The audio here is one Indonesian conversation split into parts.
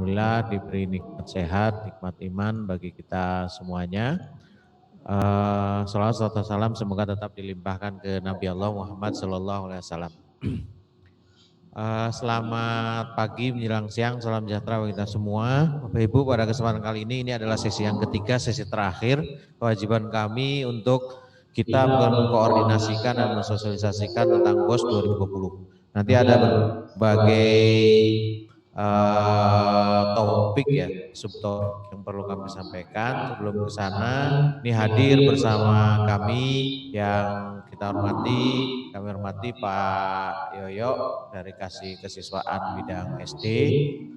alhamdulillah diberi nikmat sehat, nikmat iman bagi kita semuanya. Salawat serta salam semoga tetap dilimpahkan ke Nabi Allah Muhammad Sallallahu Alaihi Wasallam. Selamat pagi menjelang siang, salam sejahtera bagi kita semua. Bapak Ibu, pada kesempatan kali ini adalah sesi yang ketiga, sesi terakhir. Kewajiban kami untuk kita mengkoordinasikan dan mensosialisasikan tentang BOS 2020. Nanti ada berbagai topik ya, subtopik yang perlu kami sampaikan. Sebelum ke sana, ini hadir bersama kami yang kita hormati, kami hormati Pak Yoyo dari Kasih Kesiswaan Bidang SD,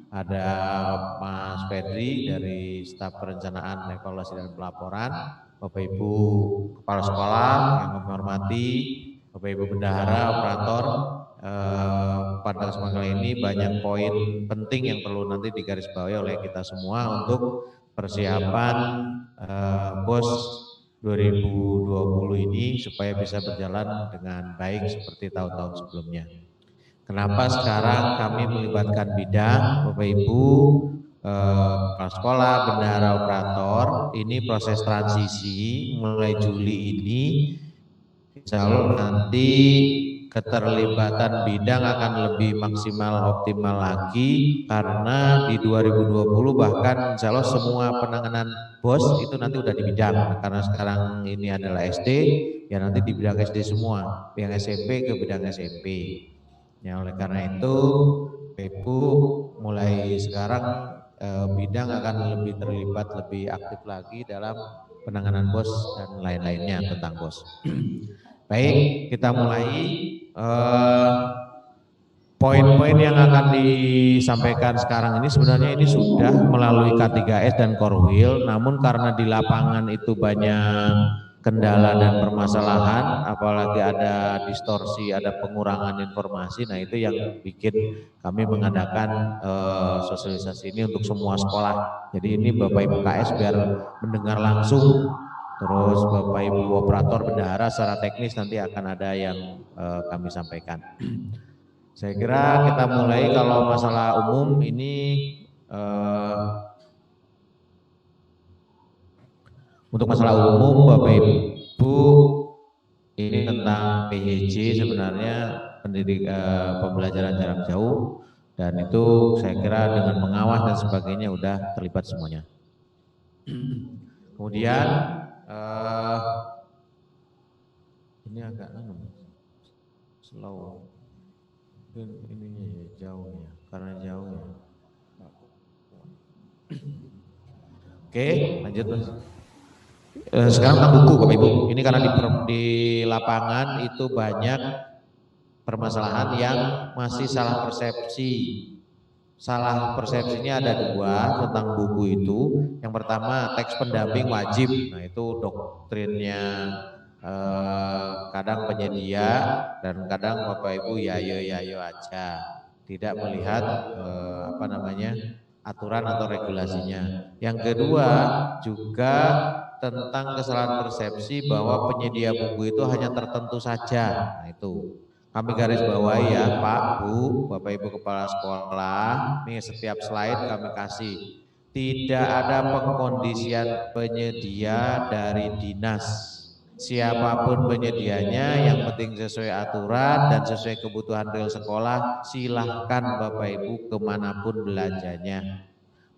ada Mas Fedri dari Staf Perencanaan, Evaluasi dan Pelaporan, Bapak Ibu Kepala Sekolah yang kami hormati, Bapak Ibu Bendahara, Operator. Pada kesempatan kali ini banyak poin penting yang perlu nanti digarisbawahi oleh kita semua untuk persiapan BOS 2020 ini supaya bisa berjalan dengan baik seperti tahun-tahun sebelumnya. Kenapa sekarang kami melibatkan bidang, Bapak Ibu, kepala sekolah, bendahara, operator, ini proses transisi mulai Juli ini, insya Allah nanti keterlibatan bidang akan lebih maksimal optimal lagi karena di 2020 bahkan insya Allah semua penanganan BOS itu nanti udah di bidang. Nah, karena sekarang ini adalah SD, ya nanti di bidang SD semua, yang SMP ke bidang SMP. Ya oleh karena itu, Ibu mulai sekarang bidang akan lebih terlibat, lebih aktif lagi dalam penanganan BOS dan lain-lainnya tentang BOS. Baik, kita mulai poin-poin yang akan disampaikan sekarang ini sebenarnya ini sudah melalui K3S dan Korwil, namun karena di lapangan itu banyak kendala dan permasalahan, apalagi ada distorsi, ada pengurangan informasi, nah itu yang bikin kami mengadakan sosialisasi ini untuk semua sekolah. Jadi ini Bapak Ibu KS biar mendengar langsung. Terus Bapak Ibu operator bendahara secara teknis nanti akan ada yang kami sampaikan. Saya kira kita mulai kalau masalah umum ini untuk masalah umum Bapak Ibu ini tentang PJJ sebenarnya pembelajaran jarak jauh dan itu saya kira dengan pengawas dan sebagainya udah terlibat semuanya. Kemudian ini agak slow, ininya ya jauh ya, karena jauh ya. Oke, lanjut Mas. Sekarang tentang buku Bapak Ibu. Ini karena di lapangan itu banyak permasalahan yang masih salah persepsi. Salah persepsinya ada dua tentang buku itu. Yang pertama teks pendamping wajib. Nah itu doktrinnya kadang penyedia dan kadang Bapak Ibu yayo aja. Tidak melihat aturan atau regulasinya. Yang kedua juga tentang kesalahan persepsi bahwa penyedia buku itu hanya tertentu saja. Nah itu. Kami garis bawahi ya Pak, Bu, Bapak Ibu Kepala Sekolah, nih setiap slide kami kasih. Tidak ada pengkondisian penyedia dari dinas. Siapapun penyedianya yang penting sesuai aturan dan sesuai kebutuhan real sekolah, silahkan Bapak Ibu kemanapun belanjanya.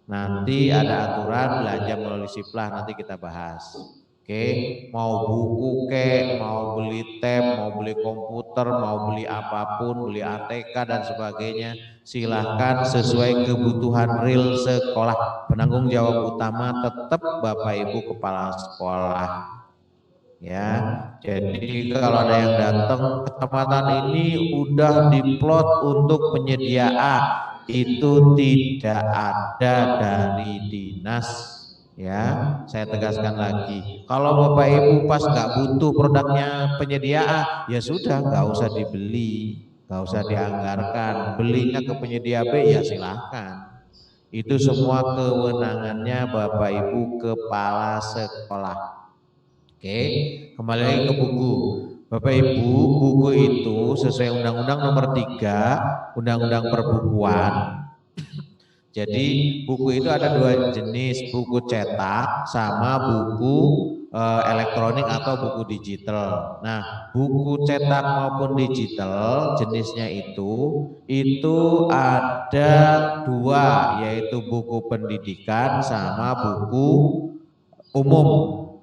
Nanti ada aturan belanja melalui Siplah, nanti kita bahas. Oke, mau buku mau beli tab, mau beli komputer, mau beli apapun, beli ATK dan sebagainya, silahkan sesuai kebutuhan real sekolah. Penanggung jawab utama tetap Bapak Ibu Kepala Sekolah. Ya, jadi kalau ada yang datang kecamatan ini udah diplot untuk penyedia A, itu tidak ada dari dinas. Ya, saya tegaskan lagi. Kalau Bapak Ibu pas nggak butuh produknya penyedia A, ya sudah nggak usah dibeli, nggak usah dianggarkan. Belinya ke penyedia B ya silahkan. Itu semua kewenangannya Bapak Ibu Kepala Sekolah. Oke, kembali lagi ke buku. Bapak Ibu, buku itu sesuai Undang-Undang Nomor 3, Undang-Undang Perbukuan. Jadi buku itu ada dua jenis, buku cetak sama buku elektronik atau buku digital. Nah, buku cetak maupun digital jenisnya itu ada dua, yaitu buku pendidikan sama buku umum.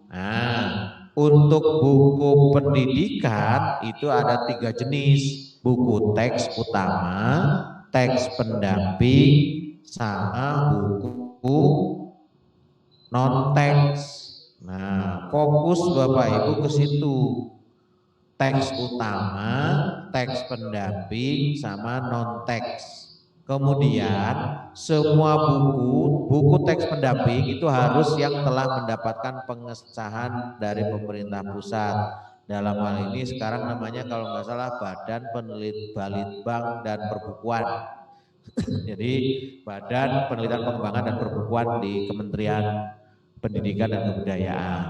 Nah, untuk buku pendidikan itu ada tiga jenis, buku teks utama, teks pendamping, sama buku non-teks. Nah, fokus Bapak Ibu ke situ. Teks utama, teks pendamping, sama non-teks. Kemudian semua buku teks pendamping itu harus yang telah mendapatkan pengesahan dari pemerintah pusat. Dalam hal ini sekarang namanya kalau nggak salah Badan Balitbank dan Perbukuan. Jadi Badan Penelitian Pengembangan dan Perbukuan di Kementerian Pendidikan dan Kebudayaan.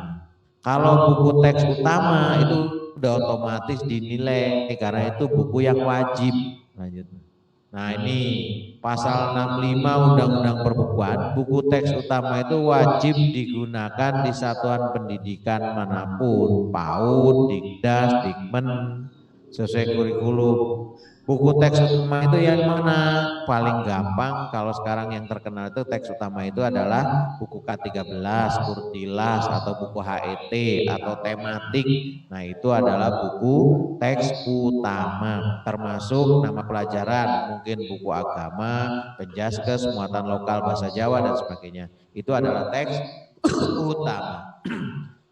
Kalau buku teks utama itu udah otomatis dinilai karena itu buku yang wajib. Lanjut. Nah ini pasal 65 Undang-Undang Perbukuan, buku teks utama itu wajib digunakan di satuan pendidikan manapun, PAUD, Dikdas, Dikmen, sesuai kurikulum. Buku teks utama itu yang mana? Paling gampang kalau sekarang yang terkenal itu teks utama itu adalah buku K13, Kurtilas, atau buku HET, atau tematik. Nah itu adalah buku teks utama, termasuk nama pelajaran, mungkin buku agama, penjaskes, muatan lokal bahasa Jawa, dan sebagainya. Itu adalah teks utama.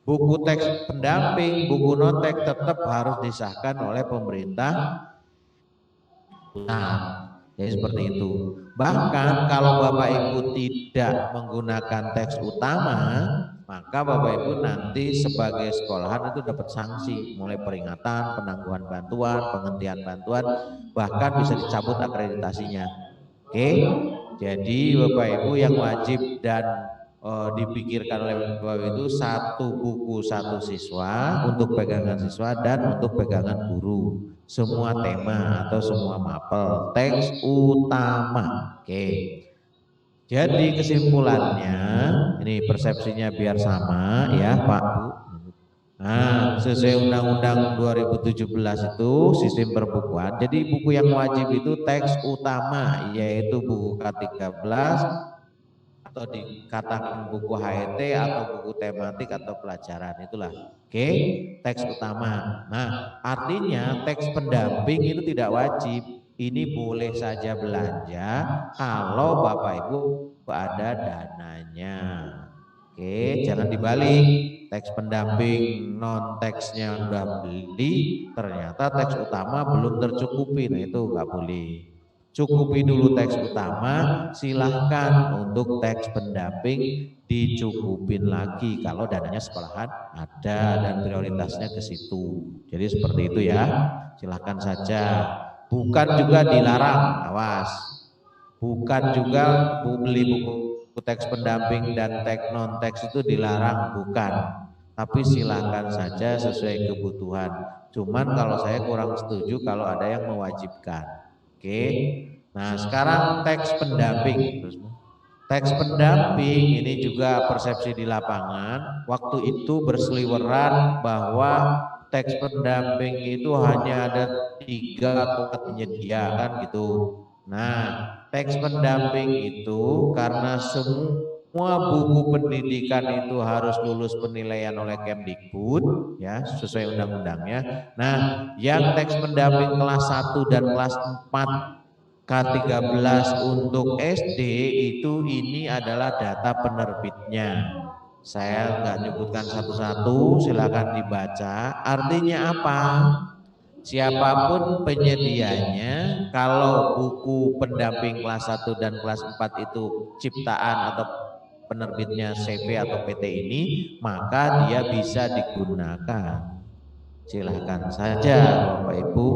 Buku teks pendamping, buku non-teks tetap harus disahkan oleh pemerintah. Nah, jadi seperti itu. Bahkan kalau Bapak Ibu tidak menggunakan teks utama, maka Bapak Ibu nanti sebagai sekolahan itu dapat sanksi, mulai peringatan, penangguhan bantuan, penghentian bantuan, bahkan bisa dicabut akreditasinya. Oke, jadi Bapak Ibu yang wajib dan dipikirkan oleh Bapak Ibu itu satu buku satu siswa untuk pegangan siswa dan untuk pegangan guru. Semua tema atau semua mapel teks utama. Oke. Jadi kesimpulannya ini persepsinya biar sama ya Pak Bu. Nah, sesuai Undang-Undang 2017 itu sistem perbukuan. Jadi buku yang wajib itu teks utama, yaitu buku K13 atau dikatakan buku HET atau buku tematik atau pelajaran, itulah. Oke, teks utama. Nah, artinya teks pendamping itu tidak wajib. Ini boleh saja belanja kalau Bapak Ibu ada dananya. Oke, jangan dibalik. Teks pendamping non teksnya udah beli, ternyata teks utama belum tercukupi. Nah, itu nggak boleh. Cukupi dulu teks utama, silahkan untuk teks pendamping dicukupin lagi kalau dananya sekolahan ada dan prioritasnya ke situ. Jadi seperti itu ya, silahkan saja. Bukan juga dilarang, awas. Bukan juga beli buku teks pendamping dan teks non teks itu dilarang, bukan. Tapi silahkan saja sesuai kebutuhan. Cuman kalau saya kurang setuju kalau ada yang mewajibkan. Oke, nah sekarang teks pendamping. Teks pendamping ini juga persepsi di lapangan. Waktu itu berseliweran bahwa teks pendamping itu hanya ada 3 atau penyedia kan gitu. Nah, teks pendamping itu karena semua buku pendidikan itu harus lulus penilaian oleh Kemdikbud ya sesuai undang-undangnya. Nah, yang teks pendamping kelas 1 dan kelas 4 K13 untuk SD itu ini adalah data penerbitnya. Saya nggak nyebutkan satu-satu, silakan dibaca. Artinya apa? Siapapun penyedianya, kalau buku pendamping kelas 1 dan kelas 4 itu ciptaan atau penerbitnya CV atau PT ini, maka dia bisa digunakan. Silahkan saja Bapak Ibu,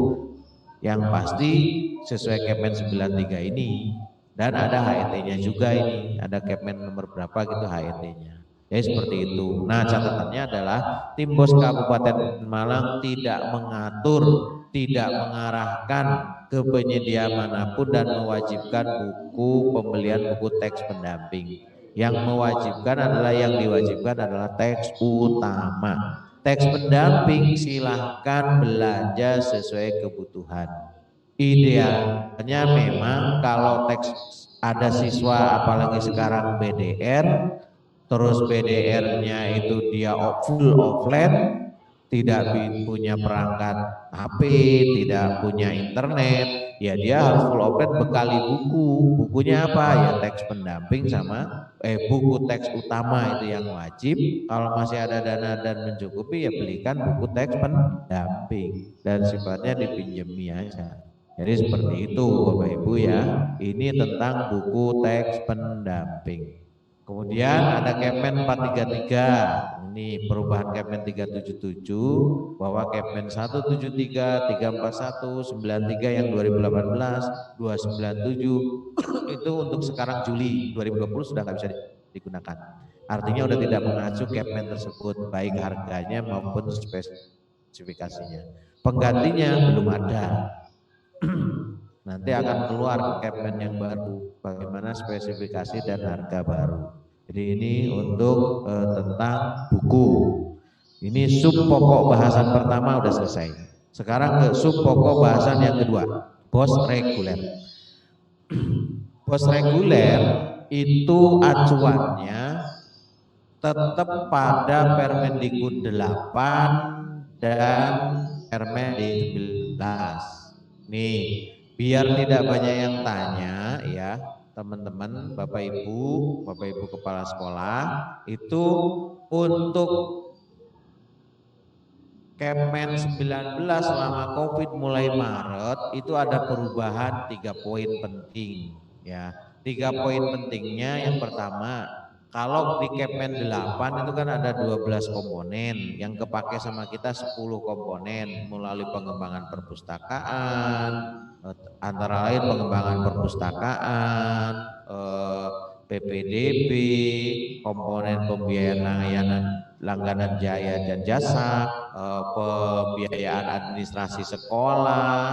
yang pasti sesuai Kepmen 93 ini. Dan ada HET-nya juga ini, ada Kepmen nomor berapa gitu HET-nya. Ya seperti itu. Nah catatannya adalah Timbos Kabupaten Malang tidak mengatur, tidak mengarahkan ke penyedia manapun dan mewajibkan pembelian buku teks pendamping. Yang mewajibkan adalah teks utama. Teks pendamping silahkan belanja sesuai kebutuhan. Idealnya memang kalau teks ada siswa apalagi sekarang BDR, terus BDR-nya itu dia full offline, tidak punya perangkat HP, tidak punya internet, ya dia harus full offline bekali buku. Bukunya apa? Ya teks pendamping sama buku teks utama itu yang wajib. Kalau masih ada dana dan mencukupi ya belikan buku teks pendamping dan sifatnya dipinjemi aja. Jadi seperti itu Bapak Ibu ya. Ini tentang buku teks pendamping. Kemudian ada Kepmen 433, ini perubahan Kepmen 377 bahwa Kepmen 173, 341, 93 yang 2018, 297 itu untuk sekarang Juli 2020 sudah nggak bisa digunakan. Artinya sudah tidak mengacu Kepmen tersebut baik harganya maupun spesifikasinya. Penggantinya belum ada. Nanti akan keluar Kepmen yang baru, bagaimana spesifikasi dan harga baru. Jadi ini untuk tentang buku. Ini sub pokok bahasan pertama udah selesai. Sekarang ke sub pokok bahasan yang kedua, pos reguler. Pos reguler itu acuannya tetap pada Permendikbud 8 dan Permendikbud 11. Nih, biar tidak banyak yang tanya ya, teman-teman, Bapak Ibu kepala sekolah, itu untuk Kepmen 19 selama Covid mulai Maret itu ada perubahan 3 poin penting ya. 3 poin pentingnya yang pertama, kalau di Kepmen 8 itu kan ada 12 komponen, yang kepake sama kita 10 komponen melalui pengembangan perpustakaan, antara lain pengembangan perpustakaan, PPDB, komponen pembiayaan layanan langganan jaya dan jasa, pembiayaan administrasi sekolah,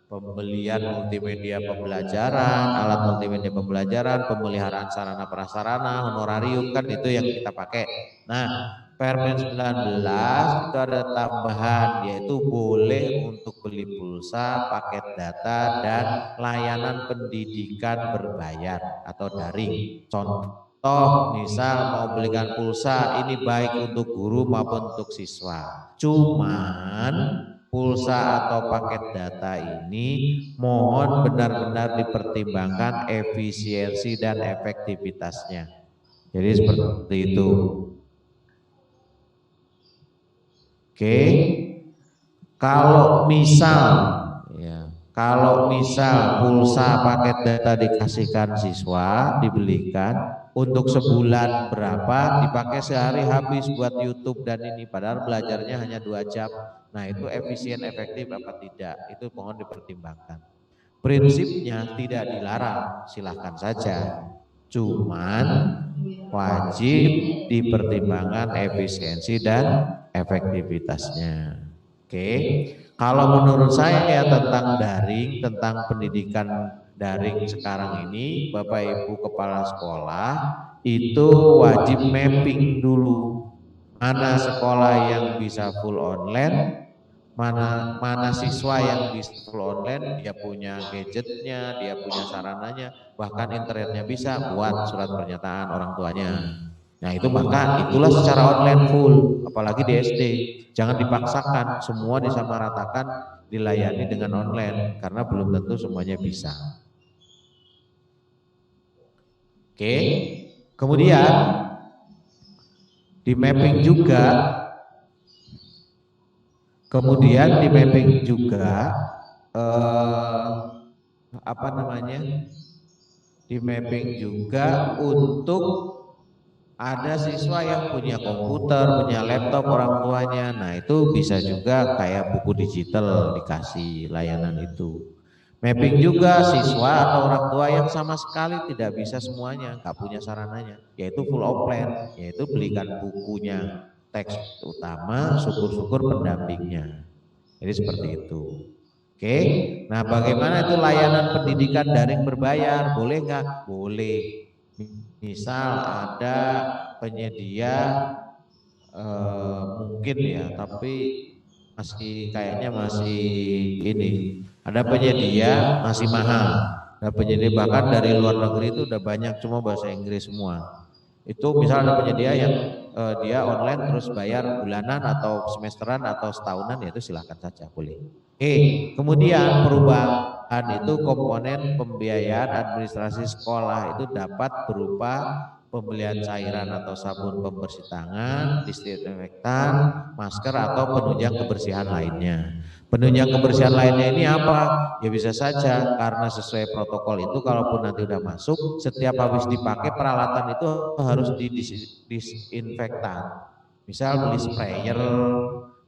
pembelian multimedia pembelajaran, alat multimedia pembelajaran, pemeliharaan sarana prasarana, honorarium, kan itu yang kita pakai. Nah, Permen 19 itu ada tambahan, yaitu boleh untuk beli pulsa, paket data, dan layanan pendidikan berbayar atau daring. Contoh, misal mau belikan pulsa, ini baik untuk guru maupun untuk siswa. Cuman pulsa atau paket data ini mohon benar-benar dipertimbangkan efisiensi dan efektivitasnya. Jadi seperti itu. Oke, kalau misal pulsa paket data dikasihkan siswa, dibelikan untuk sebulan berapa, dipakai sehari habis buat YouTube dan ini, padahal belajarnya hanya 2 jam. Nah itu efisien efektif apa tidak, itu mohon dipertimbangkan. Prinsipnya tidak dilarang, silahkan saja, cuman wajib dipertimbangkan efisiensi dan efektivitasnya. Oke, kalau menurut saya tentang daring, tentang pendidikan daring sekarang ini, Bapak Ibu kepala sekolah itu wajib mapping dulu mana sekolah yang bisa full online, mana siswa yang bisa full online, dia punya gadgetnya, dia punya sarananya, bahkan internetnya bisa, buat surat pernyataan orang tuanya. Nah itu maka itulah secara online full, apalagi di SD. Jangan dipaksakan, semua disamaratakan, dilayani dengan online, karena belum tentu semuanya bisa. Oke, kemudian di mapping juga, di mapping juga untuk ada siswa yang punya komputer, punya laptop orang tuanya. Nah itu bisa juga kayak buku digital dikasih layanan itu. Mapping juga siswa atau orang tua yang sama sekali tidak bisa semuanya, nggak punya sarananya, yaitu full offline, yaitu belikan bukunya teks utama, syukur-syukur pendampingnya. Jadi seperti itu. Oke, nah bagaimana itu layanan pendidikan daring berbayar? Boleh nggak? Boleh. Misal ada penyedia mungkin ya, tapi masih kayaknya masih ini. Ada penyedia masih mahal. Ada penyedia bahkan dari luar negeri itu udah banyak, cuma bahasa Inggris semua. Itu misal ada penyedia yang dia online terus bayar bulanan atau semesteran atau setahunan, ya itu silahkan saja boleh. Oke, kemudian perubahan itu komponen pembiayaan administrasi sekolah itu dapat berupa pembelian cairan atau sabun pembersih tangan, disinfektan, masker atau penunjang kebersihan lainnya. Penunjang kebersihan lainnya ini apa? Ya bisa saja karena sesuai protokol itu kalaupun nanti udah masuk, setiap habis dipakai peralatan itu harus didisinfektan. Misal beli sprayer,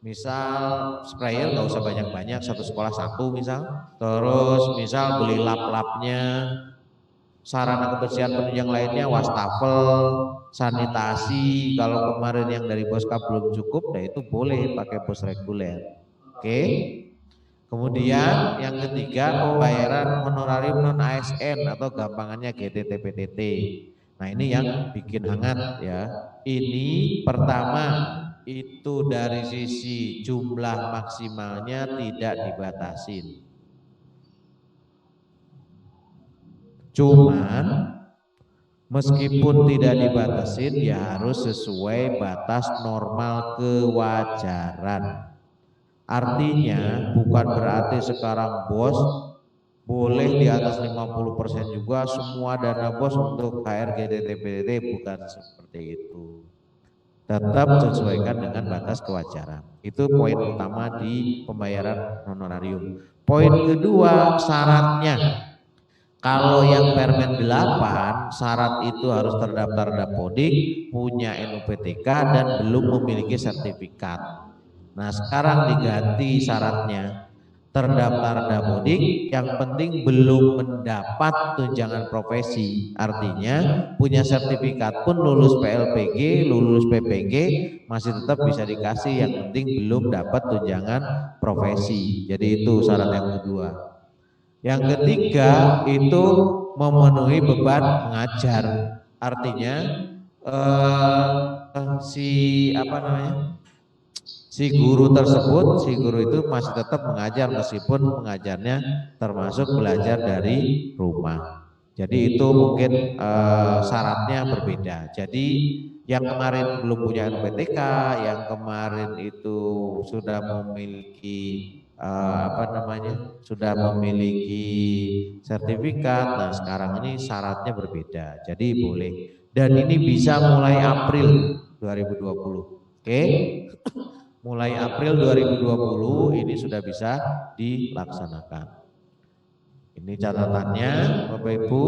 misal sprayer nggak usah banyak-banyak, satu sekolah satu misal. Terus misal beli lap-lapnya, sarana kebersihan penunjang lainnya, wastafel, sanitasi. Kalau kemarin yang dari Boskap belum cukup, nah itu boleh pakai bos reguler. Oke. Kemudian yang ketiga pembayaran honorarium non ASN atau gampangannya GTT-PTT. Nah ini yang bikin hangat ya. Ini pertama itu dari sisi jumlah maksimalnya tidak dibatasin. Cuman meskipun tidak dibatasin ya harus sesuai batas normal kewajaran. Artinya bukan berarti sekarang bos boleh di atas 50% juga semua dana bos untuk HRGTT-PTT, bukan seperti itu. Tetap sesuaikan dengan batas kewajaran. Itu poin utama di pembayaran honorarium. Poin kedua, syaratnya. Kalau yang Permen 8, syarat itu harus terdaftar Dapodik, punya NUPTK dan belum memiliki sertifikat. Nah sekarang diganti syaratnya, terdaftar Dapodik, yang penting belum mendapat tunjangan profesi. Artinya punya sertifikat pun lulus PLPG, lulus PPG masih tetap bisa dikasih, yang penting belum dapat tunjangan profesi. Jadi itu syarat yang kedua. Yang ketiga itu memenuhi beban mengajar. Artinya si guru tersebut, si guru itu masih tetap mengajar meskipun mengajarnya termasuk belajar dari rumah. Jadi itu mungkin syaratnya berbeda. Jadi yang kemarin belum punya NPTK, yang kemarin itu sudah memiliki sudah memiliki sertifikat. Nah sekarang ini syaratnya berbeda. Jadi boleh. Dan ini bisa mulai April 2020. Oke. Mulai April 2020 ini sudah bisa dilaksanakan. Ini catatannya Bapak Ibu,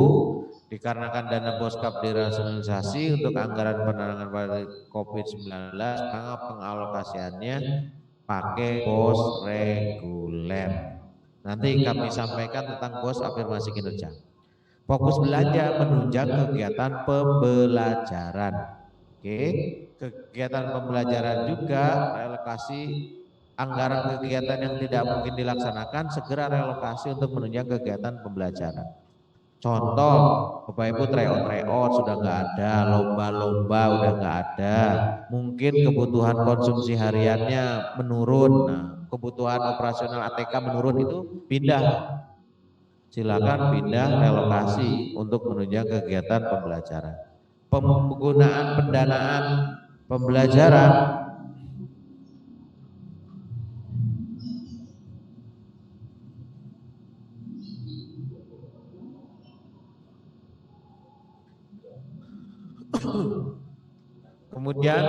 dikarenakan dana Boskap dirasionalisasi untuk anggaran penanganan pada COVID-19, maka pengalokasiannya pakai bos reguler. Nanti kami sampaikan tentang bos afirmasi kinerja. Fokus belanja menunjang kegiatan pembelajaran. Oke, kegiatan pembelajaran juga relokasi anggaran kegiatan yang tidak mungkin dilaksanakan segera relokasi untuk menunjang kegiatan pembelajaran. Contoh, Bapak Ibu tryout sudah nggak ada, lomba-lomba udah nggak ada, mungkin kebutuhan konsumsi hariannya menurun, nah, kebutuhan operasional ATK menurun, itu pindah. Silakan pindah relokasi untuk menunjang kegiatan pembelajaran. Penggunaan pendanaan pembelajaran kemudian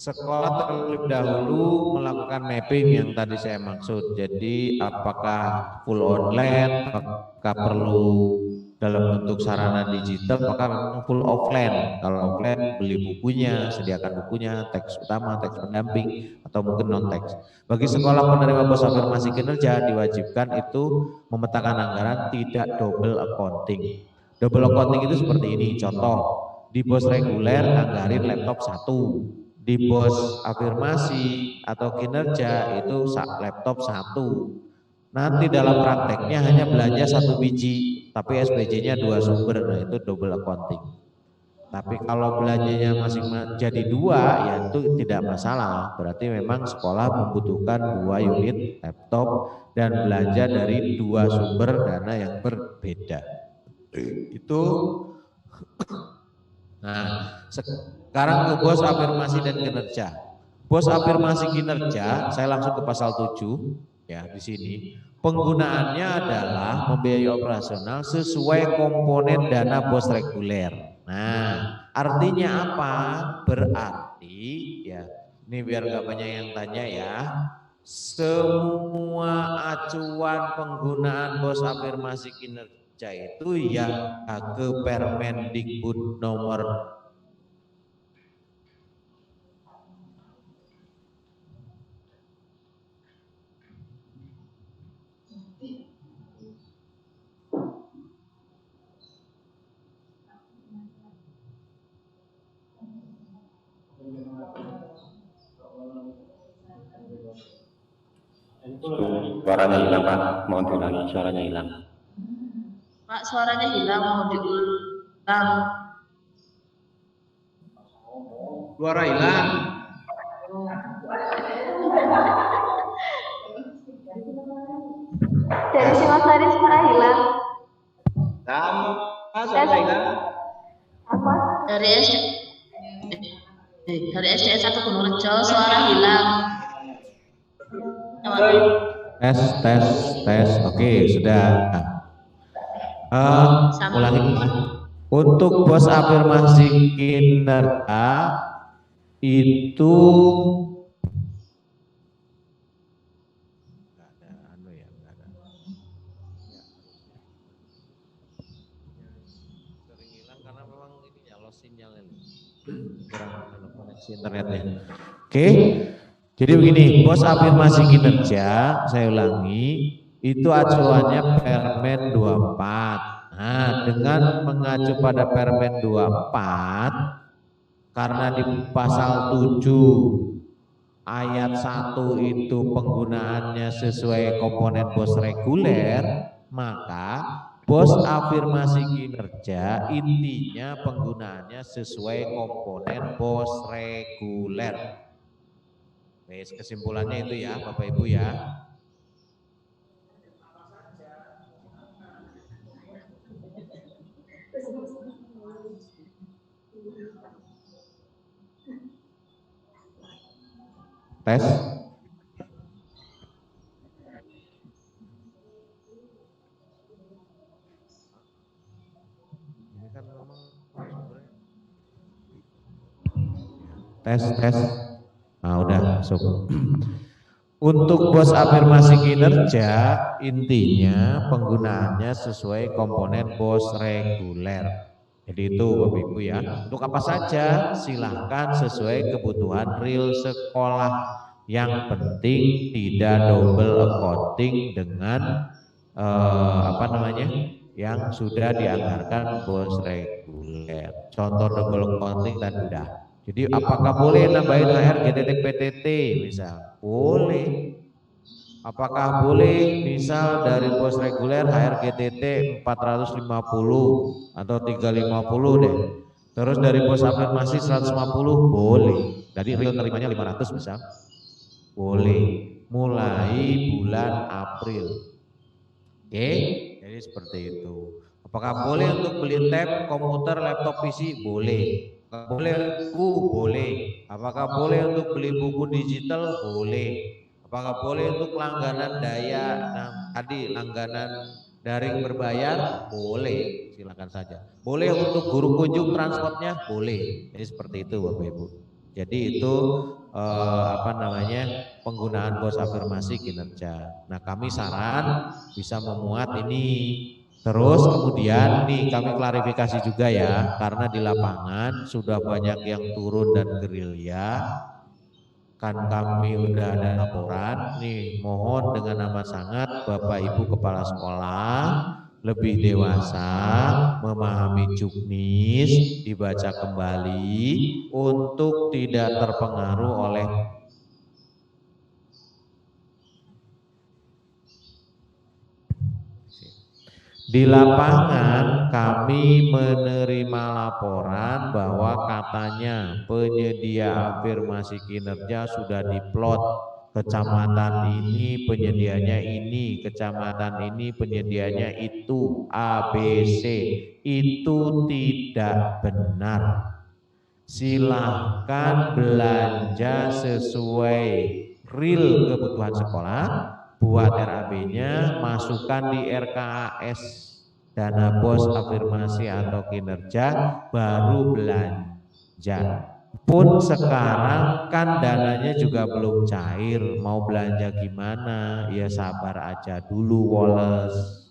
sekolah terlebih dahulu melakukan mapping yang tadi saya maksud. Jadi apakah full online, apakah perlu dalam bentuk sarana digital, apakah memang full offline. Kalau offline beli bukunya, sediakan bukunya, teks utama, teks pendamping, atau mungkin non teks. Bagi sekolah penerima bos afirmasi kinerja diwajibkan itu memetakan anggaran tidak double accounting. Double accounting itu seperti ini, contoh di bos reguler anggarin laptop 1, di bos afirmasi atau kinerja itu laptop 1. nanti dalam prakteknya hanya belanja 1 biji, tapi SPJ-nya 2 sumber, nah itu double accounting. Tapi kalau belanjanya masing jadi 2, ya itu tidak masalah. Berarti memang sekolah membutuhkan 2 unit laptop dan belanja dari 2 sumber dana yang berbeda. Itu. Nah, sekarang ke bos afirmasi dan kinerja. Bos afirmasi kinerja, saya langsung ke pasal 7 ya di sini. Penggunaannya adalah membiayai operasional sesuai komponen dana bos reguler. Nah, artinya apa? Berarti ya, ini biar nggak banyak yang tanya ya. Semua acuan penggunaan bos afirmasi kinerja itu ya ke Permendikbud nomor Suaranya hilang Pak, mohon diulangi, suaranya hilang. Pak, suaranya hilang, mau diulang. suara hilang. Dari si Mas Tadi suara hilang. Suara hilang. Apa? Dari SDN 1 Gunung Rejo suara hilang. Tes. Oke, sudah. Ulangi. Untuk bos afirmasi kinerja itu sering hilang karena memang ini ya lost sinyal ini. Kurang koneksi internetnya. Oke. Jadi begini, bos afirmasi kinerja, saya ulangi, itu acuannya Permen 24. Nah, dengan mengacu pada Permen 24, karena di pasal 7 ayat 1 itu penggunaannya sesuai komponen bos reguler, maka bos afirmasi kinerja intinya penggunaannya sesuai komponen bos reguler. Wes, kesimpulannya itu ya Bapak Ibu ya. Tes. Ini kan memang tes. Nah, udah masuk. Untuk bos afirmasi kinerja, intinya penggunaannya sesuai komponen bos reguler. Jadi itu Bapak Ibu ya. Untuk apa saja silahkan sesuai kebutuhan real sekolah. Yang penting tidak double accounting dengan yang sudah dianggarkan bos reguler. Contoh double accounting dan udah. Jadi apakah boleh nambahin HR GTT PTT misal? Boleh. Apakah boleh misal dari bos reguler HR GTT 450 atau 350 deh. Terus dari bos afirmasi 150 boleh. Jadi real terimanya 500 misal. Boleh. Mulai bulan April. Oke, jadi seperti itu. Apakah boleh untuk beli tab, komputer, laptop, PC? Boleh. Boleh buku? Boleh. Apakah boleh untuk beli buku digital? Boleh. Apakah boleh untuk langganan langganan daring berbayar? Boleh, silakan saja. Boleh untuk guru kunjung transportnya? Boleh. Jadi seperti itu Bapak Ibu. Jadi itu penggunaan bos afirmasi kinerja. Nah, kami saran bisa memuat ini. Terus kemudian nih kami klarifikasi juga ya, karena di lapangan sudah banyak yang turun dan gerilya. Kan kami udah ada laporan nih, mohon dengan amat sangat Bapak Ibu Kepala Sekolah lebih dewasa, memahami juknis, dibaca kembali untuk tidak terpengaruh oleh Di lapangan kami menerima laporan bahwa katanya penyedia afirmasi kinerja sudah diplot. Kecamatan ini penyedianya ini, kecamatan ini penyedianya itu, A, B, C. Itu tidak benar. Silahkan belanja sesuai real kebutuhan sekolah, buat RAB-nya, masukkan di RKAS, dana bos afirmasi atau kinerja, baru belanja. Pun sekarang kan dananya juga belum cair, mau belanja gimana? Ya sabar aja dulu, Wallace.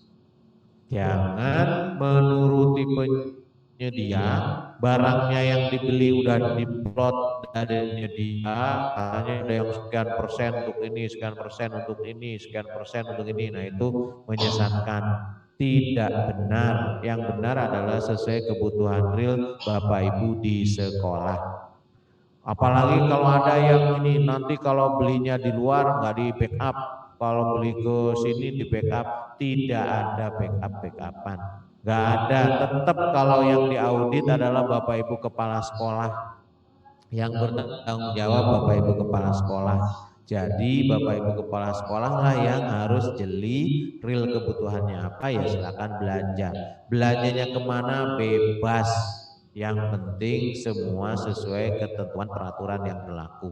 Jangan menuruti penyedia, barangnya yang dibeli udah diplot dari penyedia, katanya ada yang sekian persen untuk ini, sekian persen untuk ini, sekian persen untuk ini. Nah itu menyesatkan, tidak benar. Yang benar adalah sesuai kebutuhan real Bapak Ibu di sekolah. Apalagi kalau ada yang ini nanti kalau belinya di luar nggak di backup, kalau beli ke sini di backup, tidak ada backupan, nggak ada. Tetap kalau yang diaudit adalah Bapak Ibu Kepala Sekolah, yang bertanggung jawab Bapak Ibu Kepala Sekolah. Jadi Bapak Ibu Kepala Sekolah lah yang harus jeli real kebutuhannya apa, ya silakan belanja. Belanjanya kemana bebas. Yang penting semua sesuai ketentuan peraturan yang berlaku.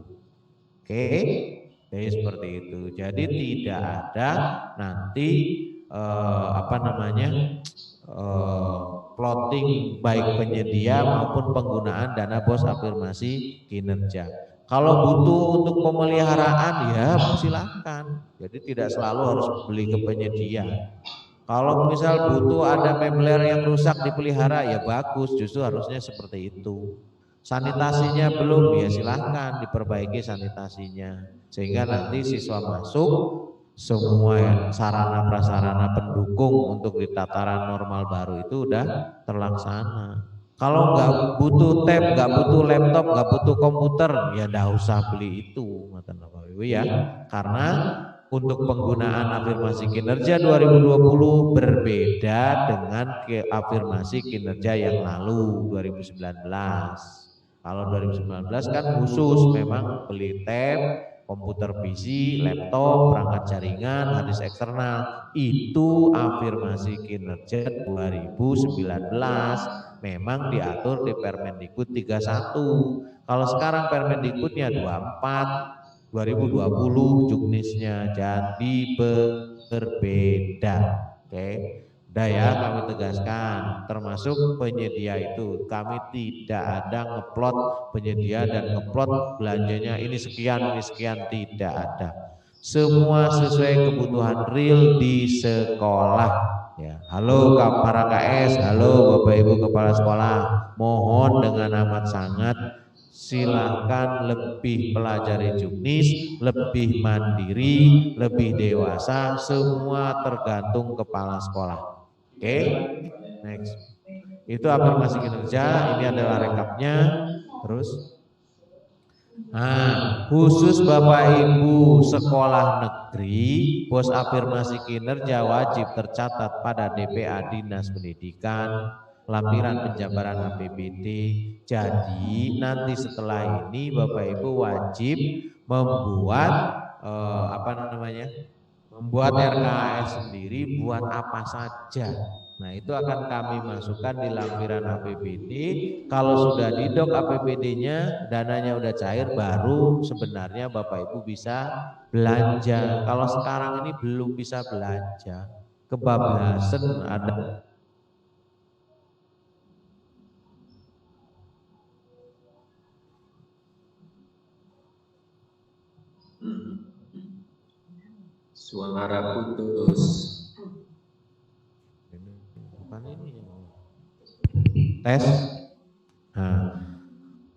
Oke, jadi seperti itu. Jadi tidak ada nanti plotting baik penyedia maupun penggunaan dana bos afirmasi kinerja. Kalau butuh untuk pemeliharaan ya silahkan. Jadi tidak selalu harus beli ke penyedia. Kalau misal butuh ada mebler yang rusak dipelihara ya bagus, justru harusnya seperti itu. Sanitasinya belum, ya silahkan diperbaiki sanitasinya. Sehingga nanti siswa masuk semua sarana prasarana pendukung untuk di tataran normal baru itu udah terlaksana. Kalau nggak butuh tab, nggak butuh laptop, nggak butuh komputer, ya nggak usah beli itu, Bapak Ibu ya. Karena untuk penggunaan afirmasi kinerja 2020 berbeda dengan afirmasi kinerja yang lalu 2019. Kalau 2019 kan khusus memang beli tab, komputer PC, laptop, perangkat jaringan, hard disk eksternal. Itu afirmasi kinerja 2019 memang diatur di Permendikbud 31. Kalau sekarang Permendikbudnya 24 2020 juknisnya, jadi berbeda. Oke, udah ya kami tegaskan, termasuk penyedia itu kami tidak ada ngeplot penyedia dan ngeplot belanjanya ini sekian tidak ada. Semua sesuai kebutuhan real di sekolah. Ya, halo para KS, halo Bapak Ibu Kepala Sekolah, mohon dengan amat sangat silahkan lebih pelajari juknis, lebih mandiri, lebih dewasa, semua tergantung kepala sekolah. Oke, next. Itu afirmasi kinerja, ini adalah rekapnya. Terus, nah, khusus Bapak Ibu sekolah negeri, pos afirmasi kinerja wajib tercatat pada DPA Dinas Pendidikan, lampiran penjabaran APBD. Jadi nanti setelah ini Bapak Ibu wajib membuat membuat RKAS sendiri buat apa saja. Nah itu akan kami masukkan di lampiran APBD. Kalau sudah didok APBD-nya, dananya udah cair, baru sebenarnya Bapak Ibu bisa belanja. Kalau sekarang ini belum bisa belanja, kebablasan ada. Suara putus. Tes. Nah,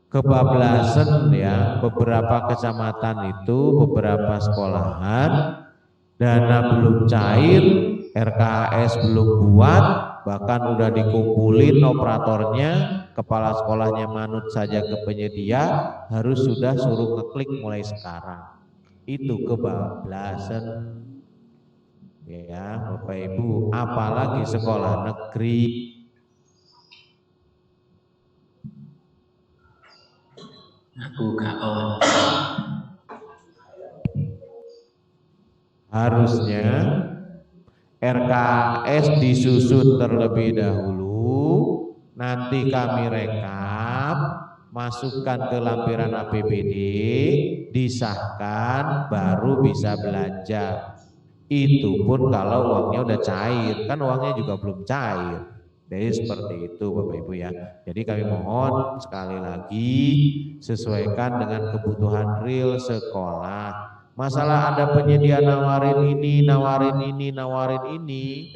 kebablasan ya, beberapa kecamatan itu, beberapa sekolahan, dana belum cair, RKAS belum buat, bahkan udah dikumpulin operatornya, kepala sekolahnya manut saja ke penyedia, harus sudah suruh ngeklik mulai sekarang. Itu kebablasan. Ya, Bapak Ibu, apalagi sekolah negeri. Aku gak on. Harusnya RKS disusun terlebih dahulu, nanti kami rekap, masukkan ke lampiran APBD, disahkan, baru bisa belanja. Itu pun kalau uangnya udah cair, kan uangnya juga belum cair. Jadi seperti itu Bapak Ibu ya. Jadi kami mohon sekali lagi sesuaikan dengan kebutuhan real sekolah. Masalah ada penyedia nawarin ini,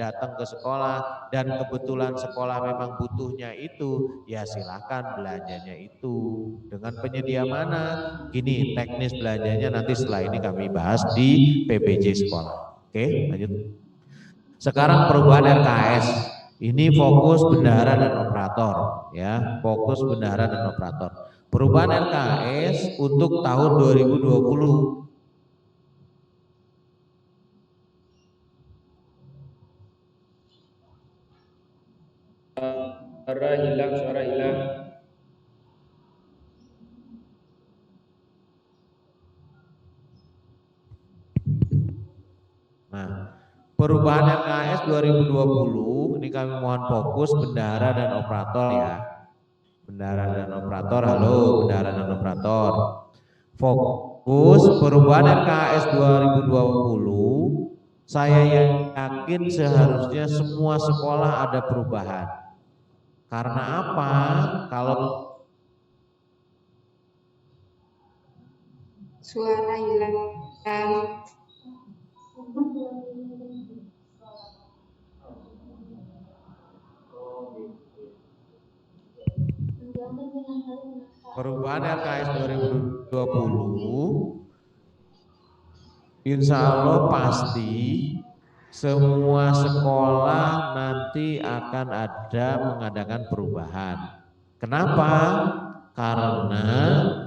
datang ke sekolah dan kebetulan sekolah memang butuhnya itu, ya silakan belanjanya itu. Dengan penyedia mana? Gini, teknis belanjanya nanti setelah ini kami bahas di PPJ sekolah. Oke, lanjut. Sekarang perubahan RKS. Ini fokus bendahara dan operator, ya. Fokus bendahara dan operator. Perubahan RKS untuk tahun 2020. Suara hilang. Nah, perubahan RKS 2020 ini kami mohon fokus bendahara dan operator ya. Bendahara dan operator, halo bendahara dan operator. Fokus perubahan RKS 2020, saya yakin seharusnya semua sekolah ada perubahan. Karena apa? Kalau Suara hilang. perubahan RKS 2020, insya Allah pasti semua sekolah nanti akan ada mengadakan perubahan. Kenapa? Karena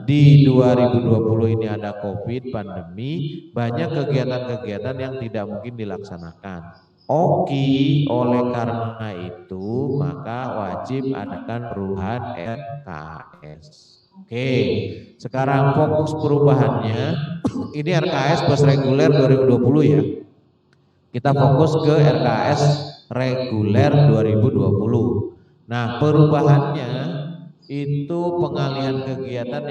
di 2020 ini ada COVID, pandemi, banyak kegiatan-kegiatan yang tidak mungkin dilaksanakan. Oke, oleh karena itu maka wajib adakan perubahan RKS. Oke, sekarang fokus perubahannya, ini RKS bus reguler 2020 ya. Kita fokus ke RKS reguler 2020. Nah, perubahannya itu pengalihan kegiatan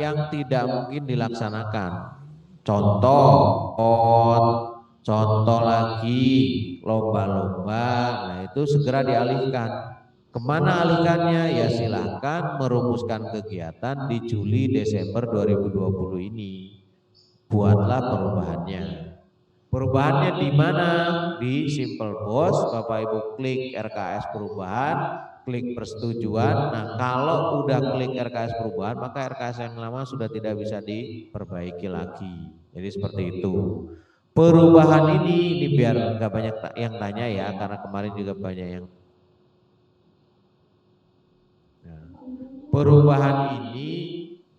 yang tidak mungkin dilaksanakan. Contoh lagi lomba-lomba, nah itu segera dialihkan. Kemana alihkannya? Ya silahkan merumuskan kegiatan di Juli Desember 2020 ini. Buatlah perubahannya. Perubahannya di mana? Di Simple Bos, Bapak Ibu klik RKS perubahan, klik persetujuan. Nah, kalau udah klik RKS perubahan, maka RKS yang lama sudah tidak bisa diperbaiki lagi. Jadi seperti itu. Perubahan ini biar nggak banyak yang tanya ya, karena kemarin juga banyak yang. Nah, perubahan ini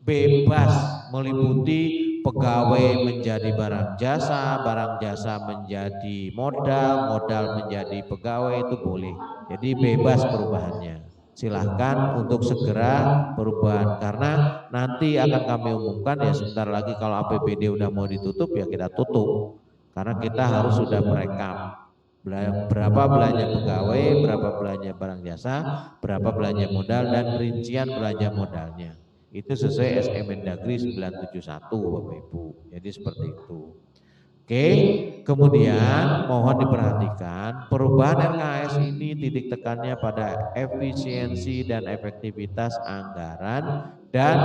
bebas meliputi pegawai menjadi barang jasa menjadi modal menjadi pegawai, itu boleh. Jadi bebas perubahannya. Silahkan untuk segera perubahan, karena nanti akan kami umumkan ya sebentar lagi kalau APBD udah mau ditutup ya kita tutup. Karena kita harus sudah merekam berapa belanja pegawai, berapa belanja barang jasa, berapa belanja modal, dan rincian belanja modalnya. Itu sesuai SE Mendagri 971 Bapak Ibu. Jadi seperti itu. Oke, kemudian mohon diperhatikan perubahan RKS ini titik tekannya pada efisiensi dan efektivitas anggaran, dan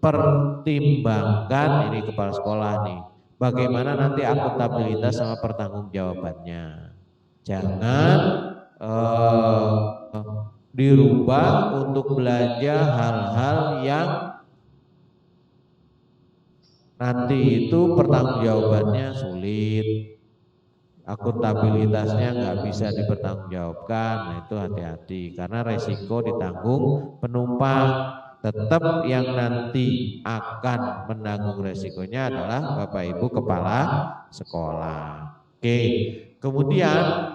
pertimbangkan ini kepala sekolah nih, bagaimana nanti akuntabilitas sama pertanggungjawabannya. Jangan dirubah untuk belanja hal-hal yang nanti itu pertanggungjawabannya sulit, akuntabilitasnya nggak bisa dipertanggungjawabkan. Nah itu hati-hati, karena resiko ditanggung penumpang. tetap yang nanti akan menanggung resikonya adalah Bapak Ibu kepala sekolah. Oke, kemudian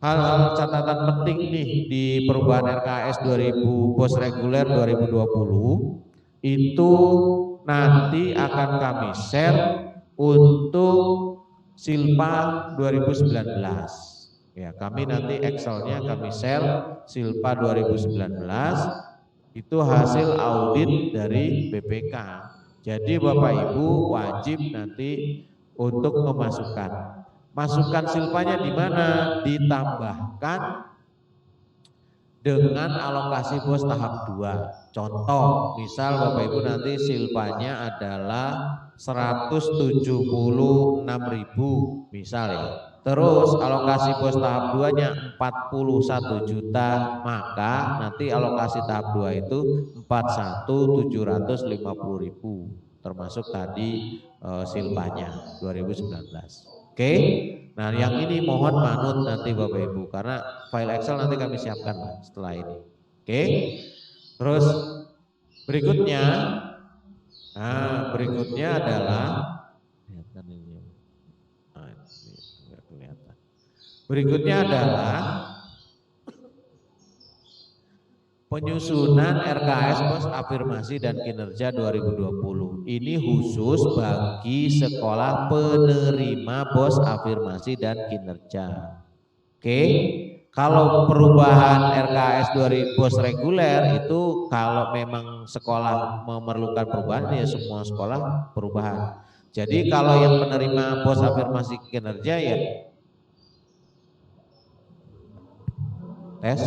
hal-hal catatan penting nih di perubahan RKS 2000 bos reguler 2020 itu nanti akan kami share untuk Silpa 2019. Ya, kami nanti Excelnya kami share Silpa 2019 itu hasil audit dari BPK. Jadi Bapak Ibu wajib nanti untuk memasukkan. Masukkan silpanya di mana? Ditambahkan dengan alokasi bos tahap 2. Contoh, misal Bapak Ibu nanti silpanya adalah 176.000 misal ya. Terus alokasi bos tahap 2-nya 41 juta, maka nanti alokasi tahap 2 itu 41.750.000 termasuk tadi silpanya 2019. Oke. Nah, yang ini mohon manut nanti Bapak Ibu karena file Excel nanti kami siapkan lah setelah ini. Oke. Terus berikutnya adalah penyusunan RKS pos afirmasi dan kinerja 2020. Ini khusus bagi sekolah penerima bos afirmasi dan kinerja. Oke. Kalau perubahan RKS 2000 bos reguler itu kalau memang sekolah memerlukan perubahan ya semua sekolah perubahan. Jadi kalau yang penerima bos afirmasi kinerja ya tes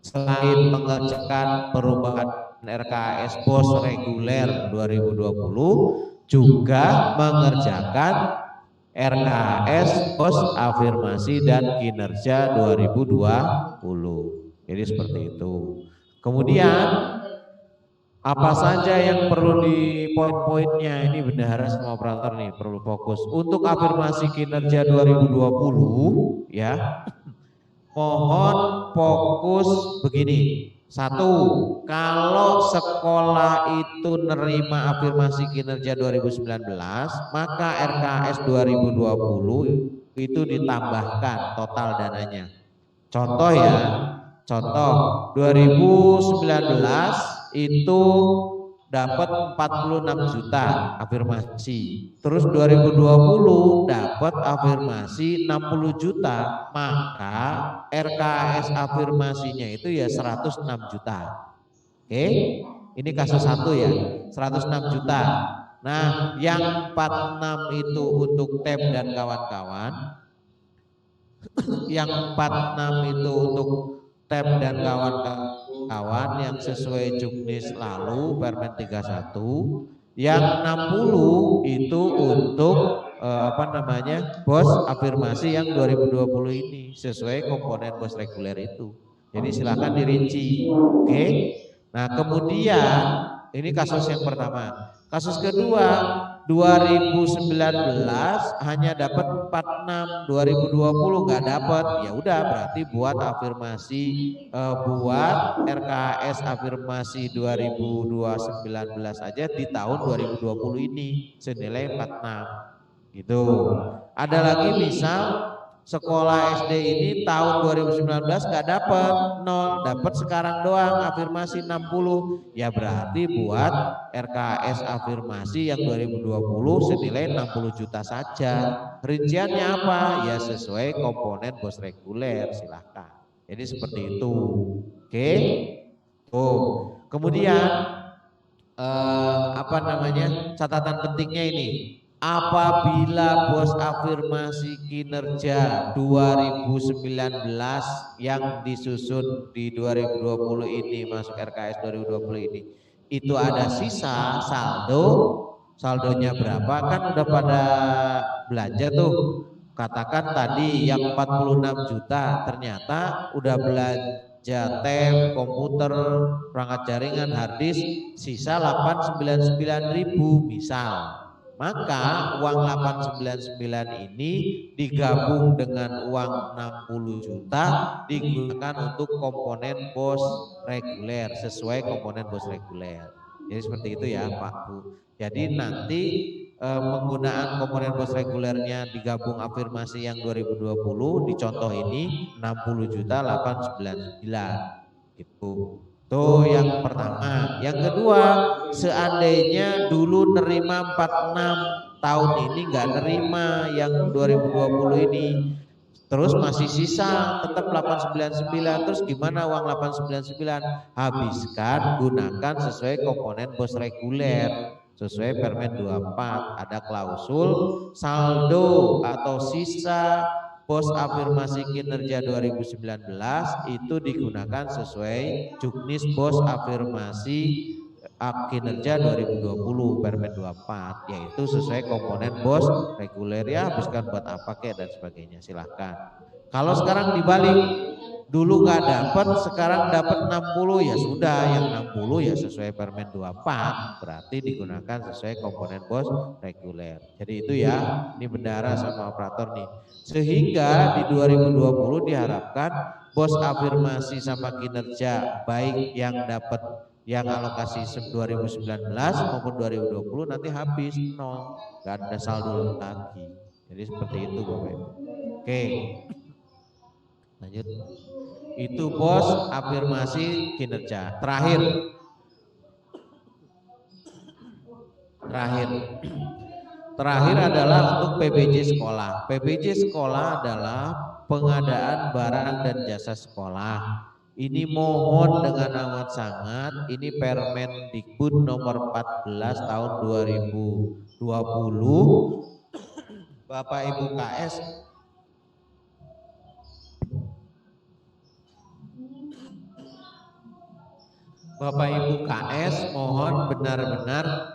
selain mengerjakan perubahan RKS bos reguler 2020 juga mengerjakan RKS pos afirmasi dan kinerja 2020. Jadi seperti itu. Kemudian apa saja yang perlu di poin-poinnya ini bendahara semua operator nih perlu fokus. Untuk afirmasi kinerja 2020 ya. Mohon fokus begini. 1, kalau sekolah itu nerima afirmasi kinerja 2019, maka RKS 2020 itu ditambahkan total dananya. Contoh ya, contoh 2019 itu dapat 46 juta afirmasi. Terus 2020 dapat afirmasi 60 juta, maka RKS afirmasinya itu ya 106 juta. Oke, ini kasus 1 ya, 106 juta. Nah, yang 46 itu untuk TEM dan kawan-kawan. Yang 46 itu untuk TEM dan kawan-kawan yang sesuai juknis lalu Permen 31. Yang 60 itu untuk bos afirmasi yang 2020 ini sesuai komponen bos reguler itu. Jadi silakan dirinci. Oke. Nah, kemudian ini kasus yang pertama. Kasus kedua 2019 hanya dapat 46, 2020 nggak dapat. Ya udah berarti buat afirmasi buat RKS afirmasi 2019 aja di tahun 2020 ini senilai 46 gitu. Ada lagi misal sekolah SD ini tahun 2019 nggak dapat 0, dapat sekarang doang afirmasi 60. Ya berarti buat RKS afirmasi yang 2020 senilai 60 juta saja. Rinciannya apa? Ya sesuai komponen bos reguler, silahkan. Jadi seperti itu. Oke. Kemudian catatan pentingnya ini. Apabila bos afirmasi kinerja 2019 yang disusun di 2020 ini masuk RKS 2020 ini itu ada sisa saldonya berapa kan udah pada belanja tuh, katakan tadi yang 46 juta ternyata udah belanja TEM, komputer, perangkat jaringan, harddisk sisa 899.000 misal. Maka uang 899 ini digabung dengan uang 60 juta digunakan untuk komponen bos reguler sesuai komponen bos reguler. Jadi seperti itu ya Pak Bu. Jadi nanti penggunaan komponen bos regulernya digabung afirmasi yang 2020 di contoh ini 60 juta 899 gitu. Tuh yang pertama. Yang kedua, seandainya dulu nerima 46 tahun ini nggak nerima yang 2020 ini, terus masih sisa tetap 899, terus gimana uang 899? Habiskan, gunakan sesuai komponen bos reguler sesuai Permen 24. Ada klausul saldo atau sisa bos afirmasi kinerja 2019 itu digunakan sesuai juknis bos afirmasi kinerja 2020 Permen 24, yaitu sesuai komponen bos reguler ya, habiskan buat apa kek dan sebagainya, silahkan. Kalau sekarang dibalik, dulu nggak dapat, sekarang dapat 60, ya sudah, yang 60 ya sesuai Permen 24, berarti digunakan sesuai komponen bos reguler. Jadi itu ya, ini bendara sama operator nih. Sehingga di 2020 diharapkan bos afirmasi sama kinerja baik yang dapat yang alokasi 2019 maupun 2020 nanti habis nol, nggak ada saldo lagi. Jadi seperti itu Bapak Ibu. Oke, lanjut. Itu bos afirmasi kinerja. Terakhir adalah untuk PBJ sekolah. PBJ sekolah adalah pengadaan barang dan jasa sekolah. Ini mohon dengan amat sangat, ini Permen Dikbud nomor 14 tahun 2020. Bapak Ibu KS mohon benar-benar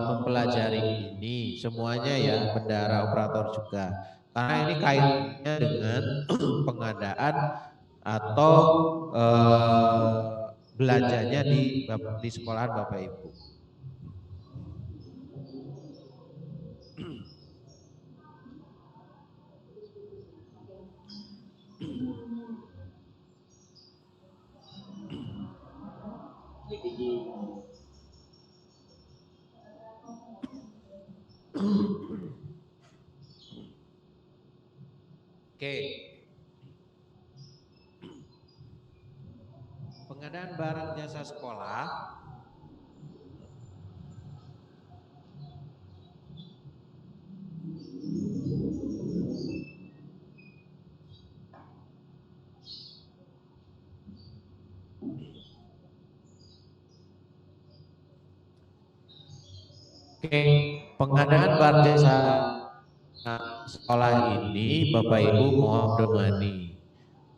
mempelajari ini semuanya ya, bendara operator juga, karena ini kaitannya dengan pengadaan atau belanjanya di sekolahan Bapak Ibu. Oke. Pengadaan barang jasa sekolah pengadaan barang jasa sekolah ini Bapak Ibu mohon domani.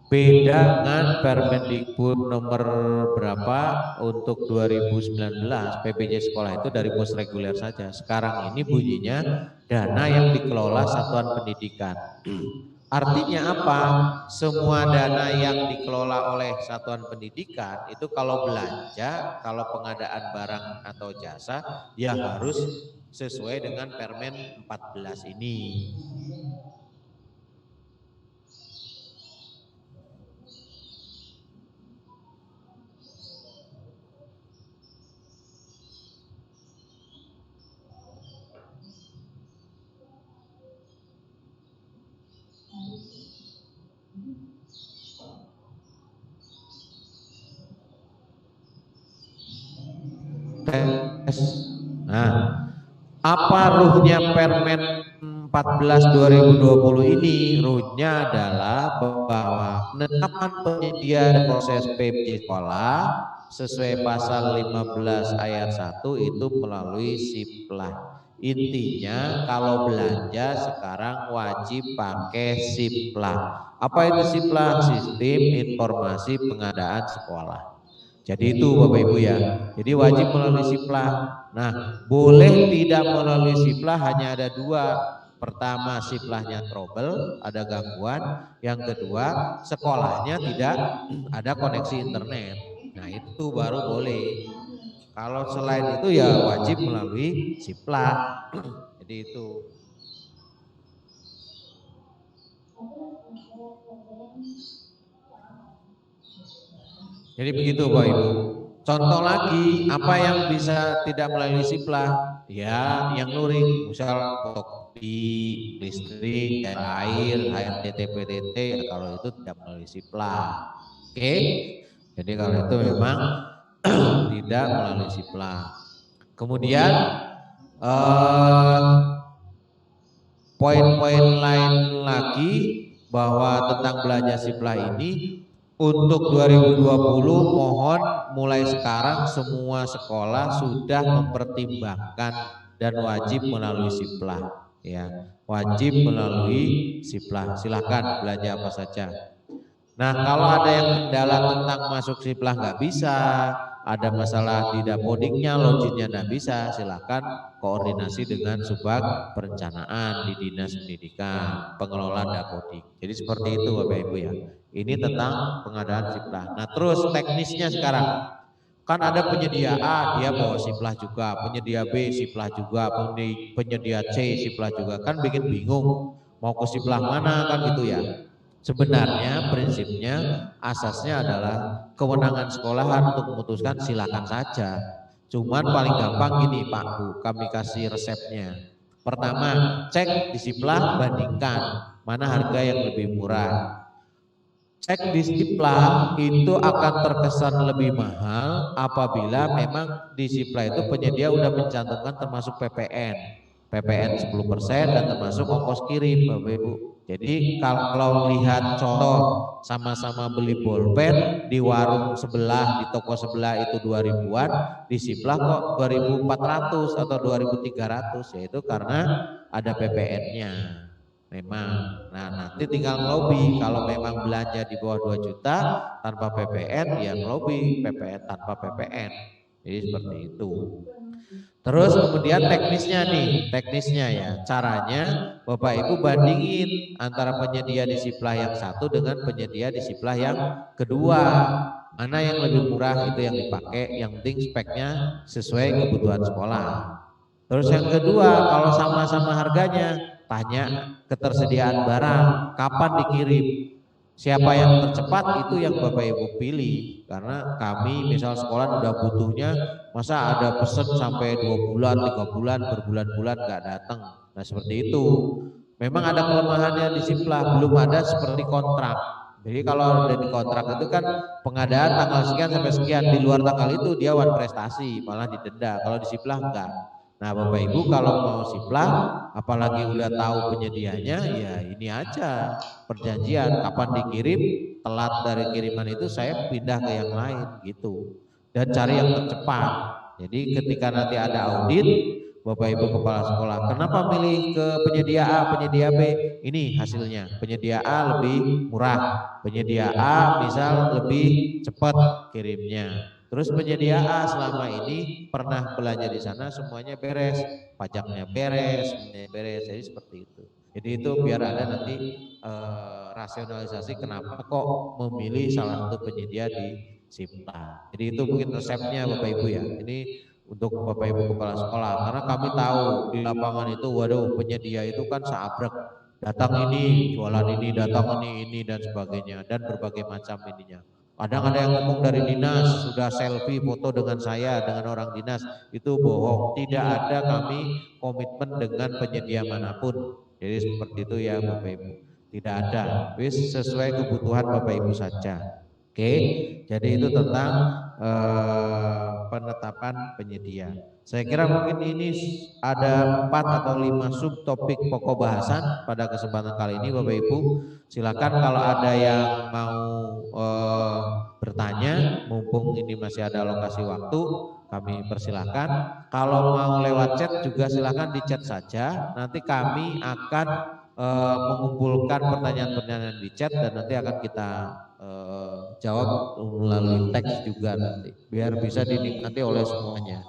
Beda dengan Permendikbud nomor berapa untuk 2019 PBJ sekolah itu dari bos reguler saja. Sekarang ini bunyinya dana yang dikelola satuan pendidikan. Artinya apa? Semua dana yang dikelola oleh satuan pendidikan itu kalau belanja, kalau pengadaan barang atau jasa ya harus sesuai dengan Permen 14 ini. Nah, apa ruhnya Permen 14 2020 ini? Ruhnya adalah bahwa penetapan penyedia dan proses PBJ sekolah sesuai pasal 15 ayat 1 itu melalui SIPLAH. Intinya kalau belanja sekarang wajib pakai SIPLAH. Apa itu SIPLAH? Sistem Informasi Pengadaan Sekolah. Jadi itu Bapak Ibu ya. Jadi wajib melalui SIPLAH. Nah, boleh tidak melalui SIPLAH hanya ada dua. Pertama, SIPLAHnya trouble, ada gangguan. Yang kedua, sekolahnya tidak ada koneksi internet. Nah, itu baru boleh. Kalau selain itu ya wajib melalui siplah. Jadi itu. Jadi begitu Bapak Ibu. Contoh lagi, apa yang bisa tidak melalui siplah? Ya, yang luring, misal kopi, listrik, air, HRTT, PTT, kalau itu tidak melalui siplah. Oke, jadi kalau itu memang tidak melalui siplah. Kemudian poin-poin lain lagi bahwa tentang belanja siplah ini untuk 2020 mohon mulai sekarang semua sekolah sudah mempertimbangkan dan wajib melalui siplah, ya, wajib melalui siplah. Silahkan belanja apa saja. Nah, kalau ada yang kendala tentang masuk siplah nggak bisa, ada masalah di dapodiknya, logiknya nggak bisa, silakan koordinasi dengan Subag Perencanaan di Dinas Pendidikan, pengelola dapodik. Jadi seperti itu Bapak Ibu ya. Ini tentang pengadaan siplah. Nah, terus teknisnya sekarang. Kan ada penyedia A, dia bawa siplah juga, penyedia B siplah juga, penyedia C siplah juga. Kan bikin bingung mau ke siplah mana kan gitu ya. Sebenarnya prinsipnya asasnya adalah kewenangan sekolahan untuk memutuskan silakan saja. Cuman paling gampang gini Pak Bu, kami kasih resepnya. Pertama, cek di siplah, bandingkan mana harga yang lebih murah. Cek di siplah itu akan terkesan lebih mahal apabila memang di siplah itu penyedia udah mencantumkan termasuk PPN. PPN 10% dan termasuk ongkos kirim Bapak Ibu. Jadi kalau lihat contoh sama-sama beli bolpen di warung sebelah, di toko sebelah itu 2000-an, di siplah kok 2400 atau 2300, yaitu karena ada PPN-nya. Memang, nah nanti tinggal ngelobi kalau memang belanja di bawah 2 juta tanpa PPN, ya ngelobi PPN tanpa PPN. Jadi seperti itu. Terus kemudian teknisnya ya, caranya Bapak Ibu bandingin antara penyedia di siplah yang satu dengan penyedia di siplah yang kedua. Mana yang lebih murah itu yang dipakai, yang penting speknya sesuai kebutuhan sekolah. Terus yang kedua, kalau sama-sama harganya, tanya ketersediaan barang, kapan dikirim. Siapa yang tercepat itu yang Bapak Ibu pilih. Karena kami misal sekolah udah butuhnya, masa ada pesen sampai 2 bulan, 3 bulan, berbulan-bulan nggak datang. Nah seperti itu. Memang ada kelemahannya di siplah, belum ada seperti kontrak. Jadi kalau ada di kontrak itu kan pengadaan tanggal sekian sampai sekian, di luar tanggal itu dia wan prestasi, malah didenda. Kalau di siplah enggak. Nah Bapak Ibu kalau mau siplah, apalagi udah tahu penyedianya, ya ini aja perjanjian kapan dikirim, telat dari kiriman itu saya pindah ke yang lain gitu. Dan cari yang tercepat. Jadi ketika nanti ada audit, Bapak Ibu kepala sekolah, kenapa milih ke penyedia A, penyedia B? Ini hasilnya, penyedia A lebih murah, penyedia A misal lebih cepat kirimnya. Terus penyedia A selama ini pernah belanja di sana semuanya beres, pajaknya beres, semuanya beres, jadi seperti itu. Jadi itu biar ada nanti rasionalisasi kenapa kok memilih salah satu penyedia di siplah. Jadi itu mungkin resepnya Bapak Ibu ya. Ini untuk Bapak Ibu kepala sekolah, karena kami tahu di lapangan itu, waduh penyedia itu kan seabrek, datang ini, jualan ini, datang ini dan sebagainya, dan berbagai macam ininya. Kadang ada yang ngomong dari dinas, sudah selfie foto dengan saya, dengan orang dinas, itu bohong. Tidak ada kami komitmen dengan penyedia manapun. Jadi seperti itu ya Bapak Ibu. Tidak ada, wis sesuai kebutuhan Bapak Ibu saja. Oke, jadi itu tentang penetapan penyedia. Saya kira mungkin ini ada 4 atau 5 subtopik pokok bahasan pada kesempatan kali ini Bapak Ibu. Silakan kalau ada yang mau bertanya, mumpung ini masih ada alokasi waktu, kami persilahkan. Kalau mau lewat chat juga silakan di chat saja. Nanti kami akan mengumpulkan pertanyaan-pertanyaan di chat dan nanti akan kita jawab melalui teks juga nanti, biar bisa dinikmati oleh semuanya.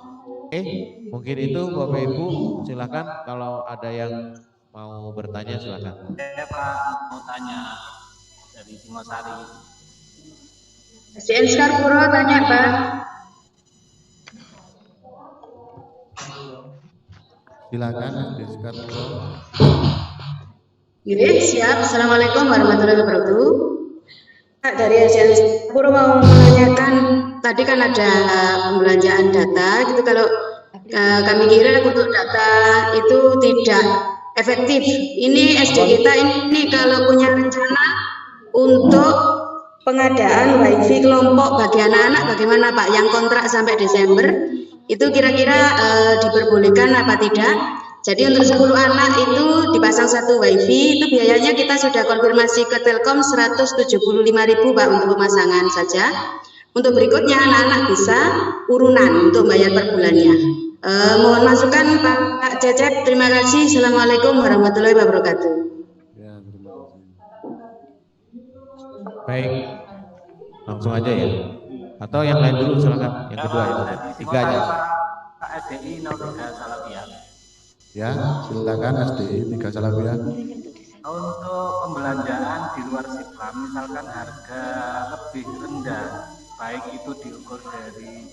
Oke, mungkin itu Bapak Ibu, silakan kalau ada yang mau bertanya silakan. Saya Pak mau tanya dari Singosari. SDN Skarpuro tanya Pak. Silakan SD Sekarno. Gini, siap. Assalamualaikum warahmatullahi wabarakatuh. Pak, dari SLS Puro mau menanyakan, tadi kan ada pembelanjaan data gitu, kalau kami kira untuk data itu tidak efektif. Ini SD kita ini kalau punya rencana untuk pengadaan wifi kelompok bagi anak-anak bagaimana Pak, yang kontrak sampai Desember itu kira-kira diperbolehkan apa tidak? Jadi untuk 10 anak itu dipasang satu wifi, itu biayanya kita sudah konfirmasi ke Telkom 175.000 Pak untuk pemasangan saja. Untuk berikutnya anak-anak bisa urunan untuk bayar per bulannya. Mohon masukan Pak Cecep, terima kasih. Assalamualaikum warahmatullahi wabarakatuh. Ya, terima kasih. Baik, langsung aja ya. Atau yang lain dulu silakan. Yang kedua itu, tiga aja. Pak SDI 03 Salabia. Ya, silakan SDI 3 Salabia. Untuk pembelanjaan di luar Sipla, misalkan harga lebih rendah, baik itu diukur dari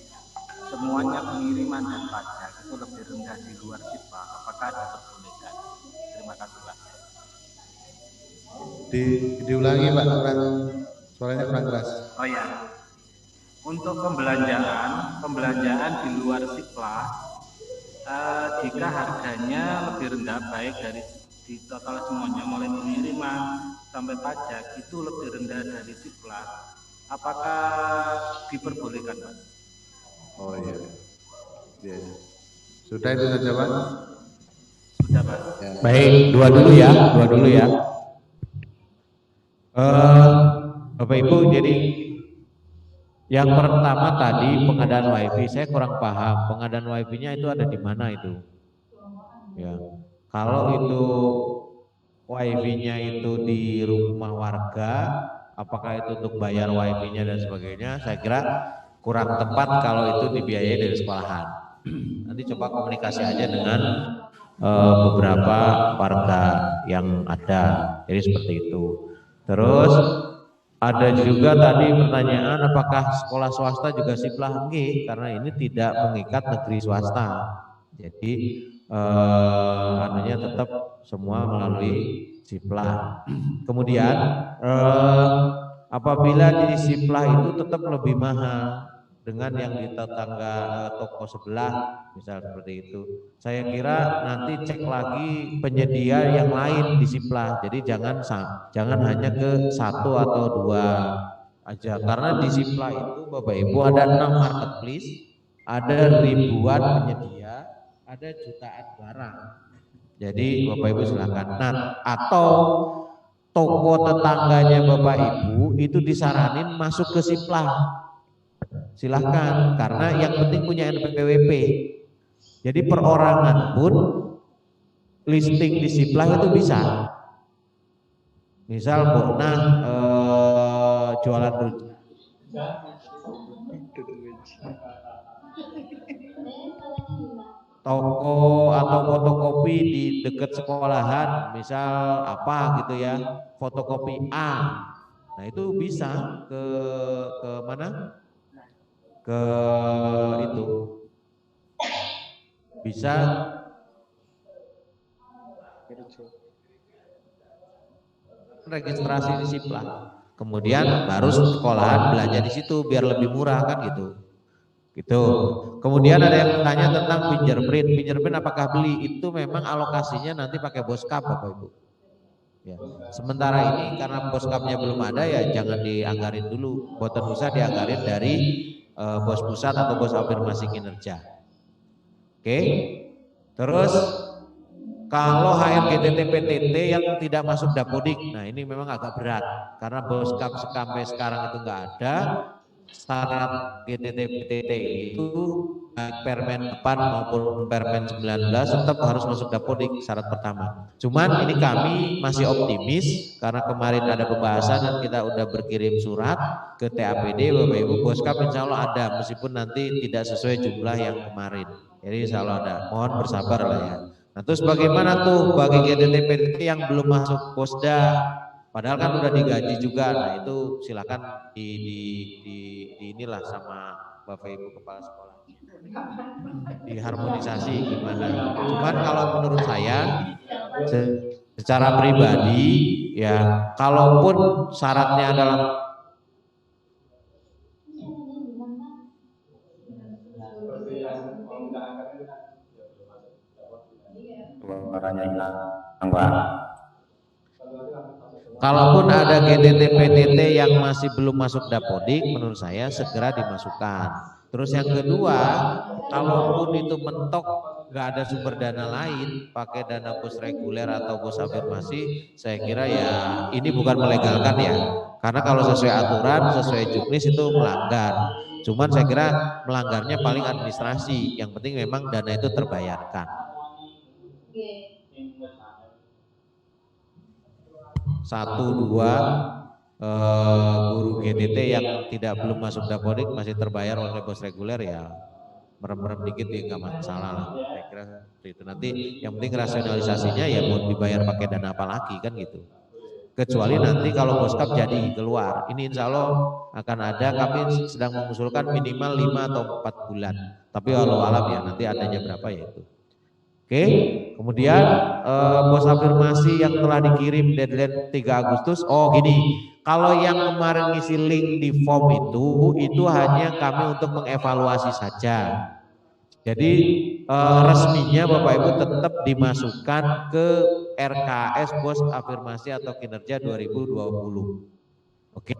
semuanya pengiriman dan pajak, itu lebih rendah di luar Sipla, apakah diperbolehkan? Terima kasih Pak. Diulangi Pak, suaranya kurang keras. Oh ya, untuk pembelanjaan di luar Sipla, jika harganya lebih rendah, baik dari di total semuanya mulai pengiriman sampai pajak itu lebih rendah dari Sipla, apakah diperbolehkan Pak? Oh iya. Ya. Sudah itu saja Pak. Sudah Pak. Ya. Baik, dua dulu ya. Bapak Ibu, jadi yang pertama tadi pengadaan wifi, saya kurang paham pengadaan wifi-nya itu ada di mana itu. Ya, kalau itu wifi-nya itu di rumah warga, apakah itu untuk bayar wifi-nya dan sebagainya, saya kira kurang tepat kalau itu dibiayai dari sekolahan. Nanti coba komunikasi aja dengan beberapa warga yang ada, jadi seperti itu. Terus ada juga tadi pertanyaan apakah sekolah swasta juga Siplah? Enggak, karena ini tidak mengikat negeri swasta. Jadi anunya tetap semua melalui Siplah. Kemudian apabila di Siplah itu tetap lebih mahal dengan yang di tetangga toko sebelah, misal seperti itu. Saya kira nanti cek lagi penyedia yang lain di Siplah. Jadi jangan hanya ke satu atau dua aja. Karena di Siplah itu Bapak Ibu ada 6 marketplace, ada ribuan penyedia, ada jutaan barang. Jadi Bapak Ibu silakan. Nah, atau toko tetangganya Bapak Ibu itu disaranin masuk ke Siplah. Silahkan, karena yang penting punya NPWP. Jadi perorangan pun listing di Siplah itu bisa. Misal Bona jualan rujak. Toko atau fotokopi di dekat sekolahan, misal apa gitu ya, fotokopi A. Nah itu bisa ke mana? Ke itu bisa registrasi di Siplah, kemudian baru sekolahan belanja di situ biar lebih murah kan gitu. Kemudian ada yang bertanya tentang fingerprint apakah beli? Itu memang alokasinya nanti pakai Boskap Bapak Ibu. Ya. Sementara ini karena Boskapnya belum ada ya jangan dianggarin dulu, boten usah dianggarin dari bos pusat atau bos afirmasi kinerja. Oke. Terus kalau HRGTT PTT yang tidak masuk Dapodik, nah ini memang agak berat karena Boskap sampai sekarang itu enggak ada. Syarat GTT PTT itu baik Permen 4 maupun Permen 19 tetap harus masuk Dapodik, syarat pertama. Cuman ini kami masih optimis karena kemarin ada pembahasan dan kita udah berkirim surat ke TAPD Bapak Ibu, Boskap insya Allah ada meskipun nanti tidak sesuai jumlah yang kemarin. Jadi insya Allah ada, mohon bersabar lah ya. Nah terus bagaimana tuh bagi GTT PTT yang belum masuk Posda? Padahal kan udah digaji juga, nah itu silakan di inilah sama Bapak Ibu Kepala Sekolah. diharmonisasi gimana. Cuman kalau menurut saya secara pribadi ya, kalaupun syaratnya adalah Suaranya hilang, Pak. kalaupun ada GTT PTT yang masih belum masuk dapodik, menurut saya segera dimasukkan. Terus yang kedua, kalaupun itu mentok nggak ada sumber dana lain, pakai dana bos reguler atau bos afirmasi, saya kira ya ini bukan melegalkan ya. Karena kalau sesuai aturan, sesuai juknis itu melanggar. Cuman saya kira melanggarnya paling administrasi, yang penting memang dana itu terbayarkan. Satu dua guru GTT yang belum masuk dapodik masih terbayar oleh bos reguler ya merem-merem dikit ya nggak masalah lah. Saya kira seperti itu. Nanti yang penting rasionalisasinya ya mau dibayar pakai dana apa lagi kan gitu. Kecuali nanti kalau boskap jadi keluar, ini insya Allah akan ada. Kami sedang mengusulkan minimal 5 atau 4 bulan. Tapi walau alam ya nanti adanya berapa ya itu. Oke, kemudian bos afirmasi yang telah dikirim deadline 3 Agustus. Oh gini, kalau yang kemarin ngisi link di form itu hanya kami untuk mengevaluasi saja. Jadi resminya Bapak Ibu tetap dimasukkan ke RKS bos afirmasi atau kinerja 2020. Oke.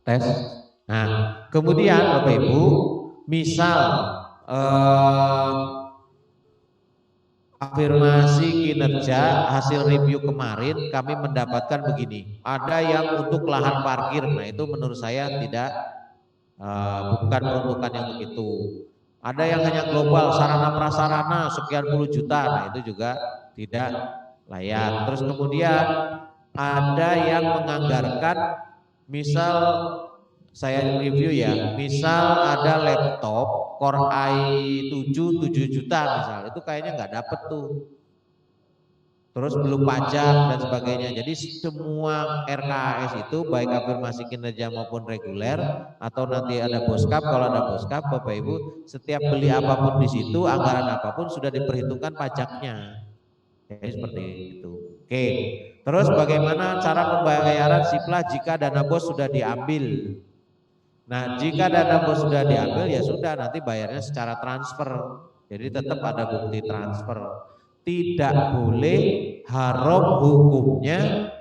Tes. Nah, kemudian Bapak Ibu, misal afirmasi kinerja hasil review kemarin kami mendapatkan begini. Ada yang untuk lahan parkir, nah itu menurut saya tidak bukan peruntukan yang untuk itu. Ada yang hanya global sarana prasarana sekian puluh juta, nah itu juga tidak layak. Terus kemudian ada yang menganggarkan, misal saya review ya, misal ada laptop Core i7 7 juta misal, itu kayaknya nggak dapet tuh. Terus belum pajak dan sebagainya. Jadi semua RKAS itu baik afirmasi kinerja maupun reguler atau nanti ada boskap, kalau ada boskap Bapak Ibu setiap beli apapun di situ, anggaran apapun sudah diperhitungkan pajaknya. Jadi seperti itu. Oke. Terus bagaimana cara pembayaran siplah jika dana bos sudah diambil? Nah, jika dana bos sudah diambil ya sudah, nanti bayarnya secara transfer. Jadi tetap ada bukti transfer. Tidak boleh haram hukumnya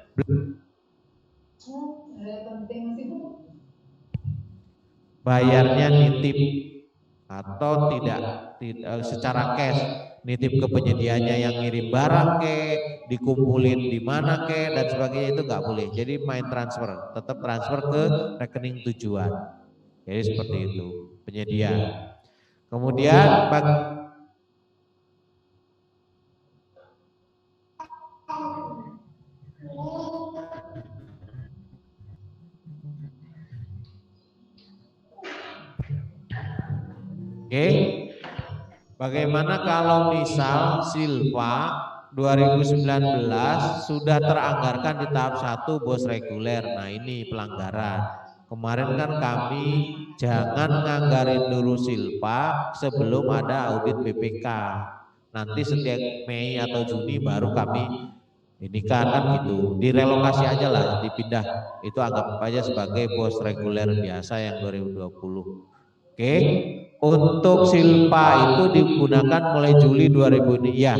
bayarnya nitip atau tidak secara cash, nitip ke penyedianya yang ngirim barang ke, dikumpulin di mana ke dan sebagainya, itu nggak boleh. Jadi main transfer, tetap transfer ke rekening tujuan. Jadi seperti itu penyedia. Kemudian oke, bagaimana kalau misal Silva 2019 sudah teranggarkan di tahap 1 bos reguler. Nah ini pelanggaran. Kemarin kan kami jangan nganggarin dulu Silva sebelum ada audit BPK. Nanti setiap Mei atau Juni baru kami ini kan gitu. Direlokasi aja lah, dipindah. Itu anggap aja sebagai bos reguler biasa yang 2020. Oke, untuk Silpa itu digunakan mulai Juli 2000 ini ya.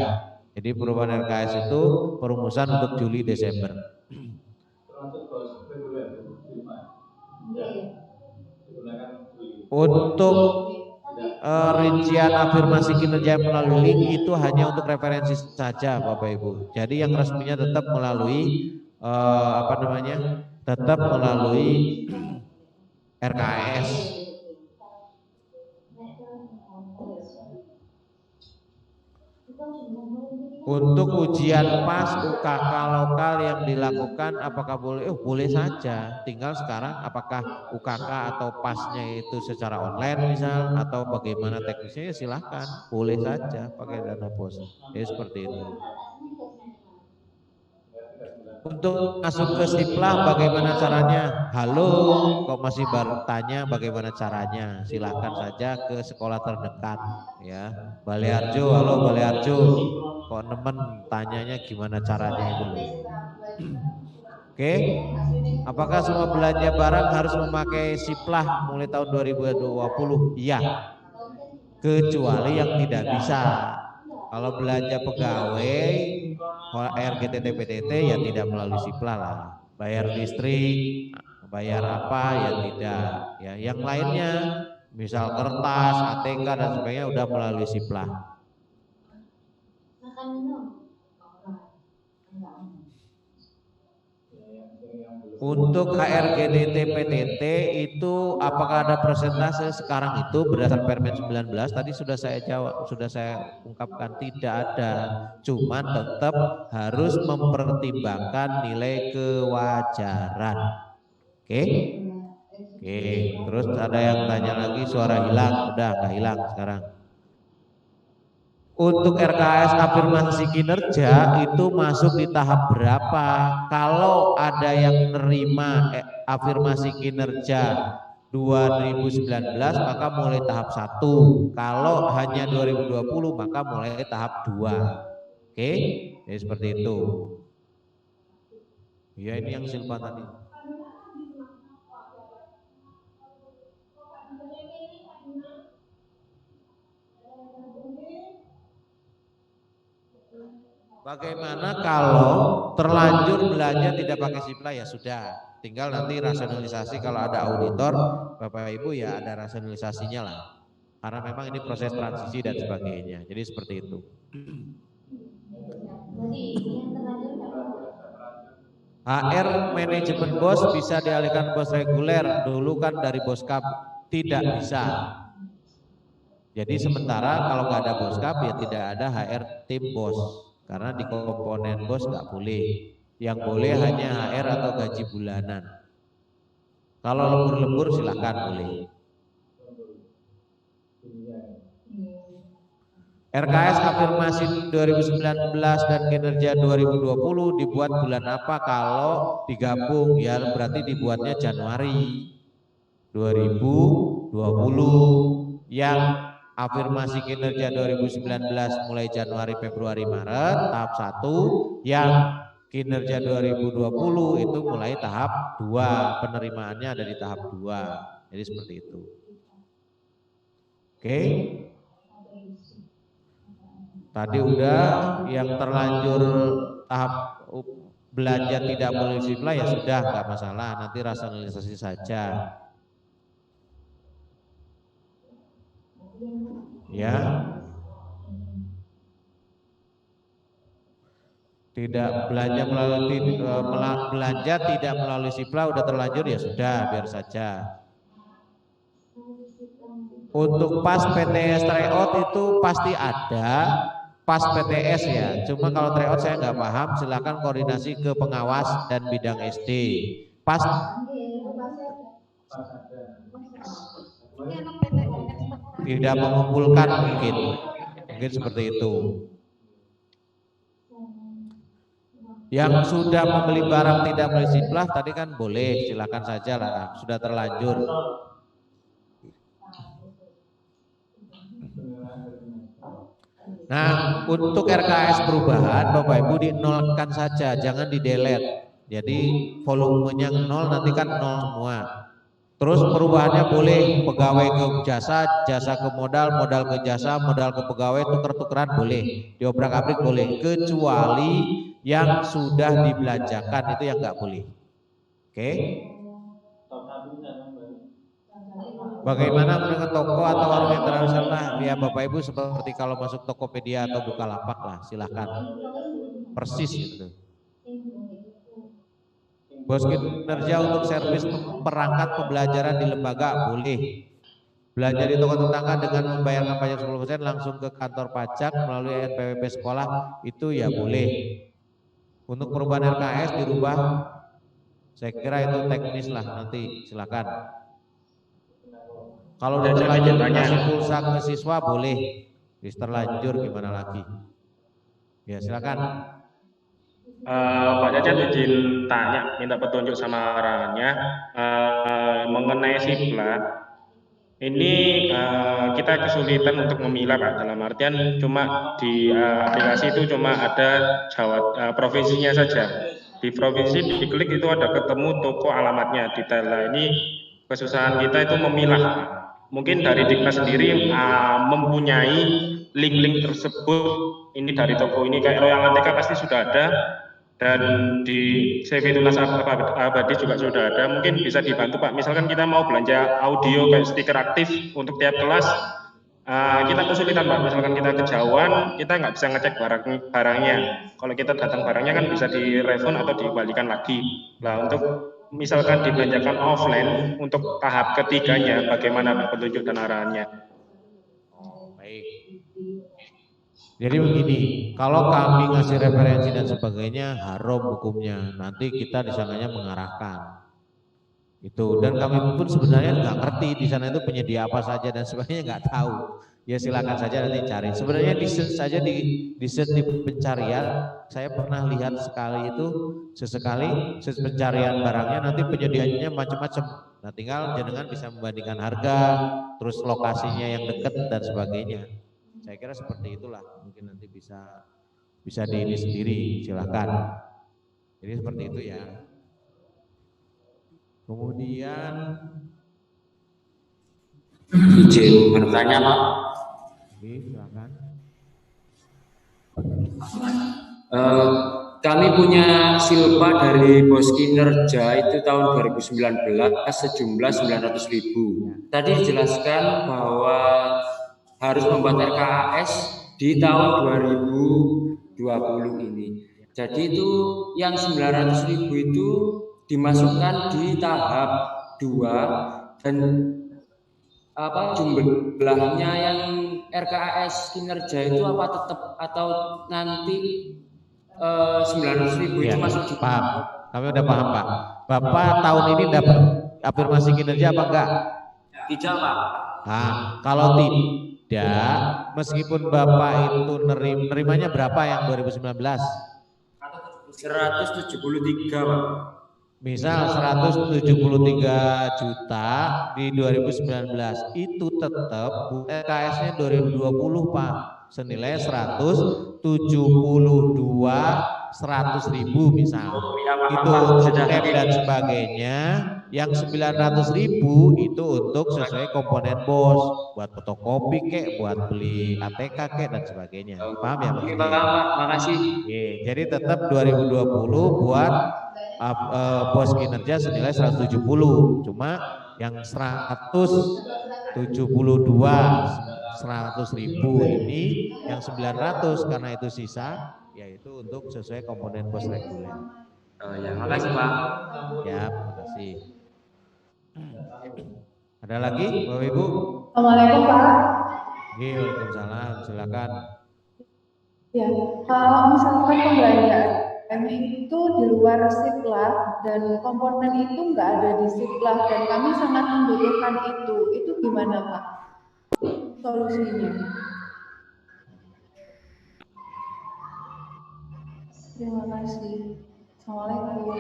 Jadi perubahan RKS itu perumusan untuk Juli Desember. Untuk rincian afirmasi kinerja melalui link itu hanya untuk referensi saja Bapak Ibu. Jadi yang resminya tetap melalui tetap melalui RKS. Untuk ujian PAS UKK lokal yang dilakukan apakah boleh? Boleh saja. Tinggal sekarang apakah UKK atau PAS-nya itu secara online misal atau bagaimana teknisnya, ya silahkan. Boleh saja pakai dana pos. Ya seperti itu. Untuk masuk ke Siplah bagaimana caranya? Halo, kok masih baru tanya bagaimana caranya? Silahkan saja ke sekolah terdekat ya. Balearjo, halo Balearjo. Kok nemen tanyanya gimana caranya itu loh. Oke. Apakah semua belanja barang harus memakai Siplah mulai tahun 2020? Iya. Kecuali yang tidak bisa. Kalau belanja pegawai RGTT PTT ya tidak melalui Siplah lah. Bayar listrik, bayar apa ya tidak. Ya, yang lainnya misal kertas, ATK dan sebagainya udah melalui Siplah. Untuk HRGDT PTT itu apakah ada persentase sekarang itu berdasarkan Permen 19 tadi sudah saya jawab, sudah saya ungkapkan tidak ada. Cuman tetap harus mempertimbangkan nilai kewajaran. Oke? Oke, terus ada yang tanya lagi suara hilang, udah nggak hilang sekarang. Untuk RKS afirmasi kinerja itu masuk di tahap berapa? Kalau ada yang menerima afirmasi kinerja 2019 maka mulai tahap 1. Kalau hanya 2020 maka mulai tahap 2. Oke? Jadi seperti itu. Ya ini yang Silpa tadi. Bagaimana kalau terlanjur belanja tidak pakai Siplah ya sudah, tinggal nanti rasionalisasi kalau ada auditor, Bapak Ibu ya ada rasionalisasinya lah. Karena memang ini proses transisi dan sebagainya. Jadi seperti itu. HR manajemen bos bisa dialihkan bos reguler, dulu kan dari bos kap tidak bisa. Jadi sementara kalau nggak ada bos kap ya tidak ada HR tim bos. Karena di komponen bos nggak boleh, yang boleh hanya HR atau gaji bulanan. Kalau lembur-lembur silahkan boleh. RKS afirmasi 2019 dan kinerja 2020 dibuat bulan apa? Kalau digabung ya berarti dibuatnya Januari 2020. Yang afirmasi kinerja 2019 mulai Januari, Februari, Maret tahap 1, yang kinerja 2020 itu mulai tahap 2, penerimaannya ada di tahap 2. Jadi seperti itu. Oke. Tadi udah yang terlanjur tahap belanja tidak melalui Siplah ya sudah nggak masalah, nanti rasionalisasi saja. Ya, tidak belanja melalui belanja tidak melalui Siplah udah terlanjur ya sudah biar saja. Untuk pas PTS tryout itu pasti ada pas PTS ya. Cuma kalau tryout saya nggak paham, silakan koordinasi ke pengawas dan bidang SD. Pas tidak mengumpulkan mungkin seperti itu. Yang sudah membeli barang tidak melalui Siplah tadi kan boleh, silakan saja lah, sudah terlanjur. Nah, untuk RKS perubahan Bapak Ibu dinolkan saja, jangan di delete. Jadi volumenya 0 nanti kan 0 semua. Terus perubahannya boleh pegawai ke jasa, jasa ke modal, modal ke jasa, modal ke pegawai, tuker-tukeran boleh, diobrak-abrik boleh, kecuali yang sudah dibelanjakan itu yang nggak boleh. Oke? Bagaimana dengan toko atau warung yang tradisional? Ya Bapak Ibu seperti kalau masuk Tokopedia atau Bukalapak lah, silahkan. Persis gitu. Bos kinerja untuk servis perangkat pembelajaran di lembaga boleh. Belanja di toko tetangga dengan membayarkan pajak 10% langsung ke kantor pajak melalui NPWP sekolah itu ya boleh. Untuk perubahan RKS dirubah, saya kira itu teknis lah nanti silakan. Kalau udah terlanjur kasih pulsa ke siswa boleh, terlanjur gimana lagi? Ya silakan. Pak Cacat izin tanya, minta petunjuk sama arahannya mengenai sipla. Ini kita kesulitan untuk memilah Pak, dalam artian cuma di aplikasi itu cuma ada provinsinya saja. Di provinsi diklik itu ada ketemu toko alamatnya detail. Nah, ini kesusahan kita itu memilah Pak. Mungkin dari Diknas sendiri mempunyai link-link tersebut, ini dari toko ini kayak Royal Antika pasti sudah ada, dan di CV Tunas Abadi juga sudah ada. Mungkin bisa dibantu Pak, misalkan kita mau belanja audio kayak stiker aktif untuk tiap kelas, kita kesulitan Pak, misalkan kita kejauhan, kita nggak bisa ngecek barangnya. Kalau kita datang barangnya kan bisa direfund atau dikembalikan lagi. Nah, untuk misalkan dibelanjakan offline untuk tahap ketiganya, bagaimana petunjuk dan arahannya? Baik. Jadi begini, kalau kami ngasih referensi dan sebagainya, haram hukumnya. Nanti kita di sananya mengarahkan. Itu, dan kami pun sebenarnya nggak ngerti di sana itu penyedia apa saja dan sebagainya, nggak tahu. Ya silakan saja nanti cari. Sebenarnya di search saja di search di pencarian, saya pernah lihat sekali itu sesekali search pencarian barangnya, nanti penyediaannya macam-macam. Nah, tinggal jenengan bisa membandingkan harga, terus lokasinya yang dekat dan sebagainya. Saya kira seperti itulah, mungkin nanti bisa di ini sendiri, silakan. Jadi seperti itu ya. Kemudian izin bertanya Pak. Oke, silakan. Kami punya silpa dari Bos Kinerja itu tahun 2019 sejumlah 900.000. Tadi dijelaskan bahwa harus membuat RKAS di tahun 2020 ini. Jadi itu yang 900.000 itu dimasukkan di tahap 2 dan jumlahnya yang RKAS kinerja itu apa tetap atau nanti 900.000 itu masuk di paham. Kami udah paham Pak. Bapak tahun ini dapat afirmasi kinerja apa enggak? Tidak Pak. Nah, kalau tidak, meskipun Bapak itu nerimanya berapa yang 2019? 173 Pak. Misal 173 juta di 2019 itu tetap RKS-nya 2020 Pak, senilai 172.100.000 misal. Itu untuk tab dan sebagainya. Yang 900.000 itu untuk sesuai komponen bos, buat fotokopi kek, buat beli ATK kek dan sebagainya. Paham ya Pak? Makasih. Jadi tetap 2020 buat bos kinerja senilai 170, cuma yang 172.100.000 ini yang 900 karena itu sisa, yaitu untuk sesuai komponen bos reguler. Oh ya, makasih Pak. Ya, makasih. Ada lagi Bapak Ibu? Assalamualaikum Pak. Waalaikumsalam, silakan. Ya, kalau misalkan pembelanjaan itu di luar siplah dan komponen itu nggak ada di siplah dan kami sangat membutuhkan itu gimana Pak solusinya? Terima kasih. Assalamualaikum.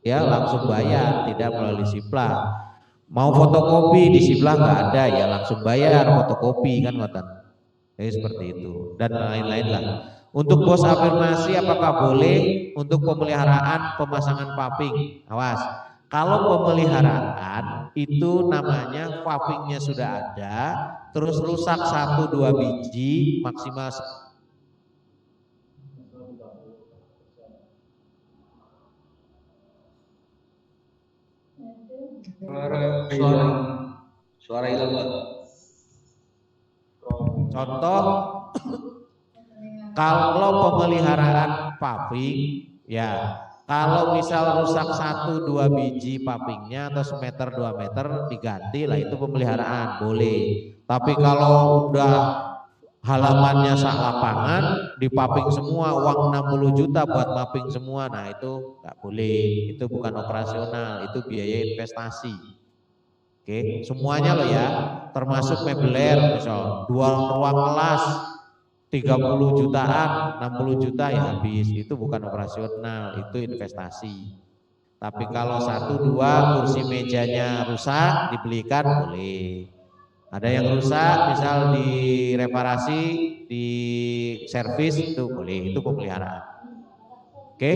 Ya langsung bayar, tidak melalui siplah. Mau fotokopi di siplah nggak ada, ya langsung bayar fotokopi kan ngoten. Jadi seperti itu dan lain-lain lah. Untuk bos afirmasi apakah boleh untuk pemeliharaan pemasangan paping? Awas, kalau pemeliharaan itu namanya papingnya sudah ada, terus rusak 1-2 biji maksimal. Suara hilang Pak. Contoh, kalau pemeliharaan paping, ya kalau misal rusak 1-2 biji papingnya atau semeter 2 meter diganti lah, itu pemeliharaan boleh. Tapi kalau udah halamannya sak lapangan dipaping semua, uang 60 juta buat mapping semua, nah itu nggak boleh, itu bukan operasional, itu biaya investasi. Oke, semuanya loh ya, termasuk mebeler misal 2 ruang kelas 30 jutaan, 60 juta ya habis, itu bukan operasional, itu investasi. Tapi kalau 1, 2 kursi mejanya rusak dibelikan boleh. Ada yang rusak misal direparasi, di servis itu boleh, itu pemeliharaan. Oke.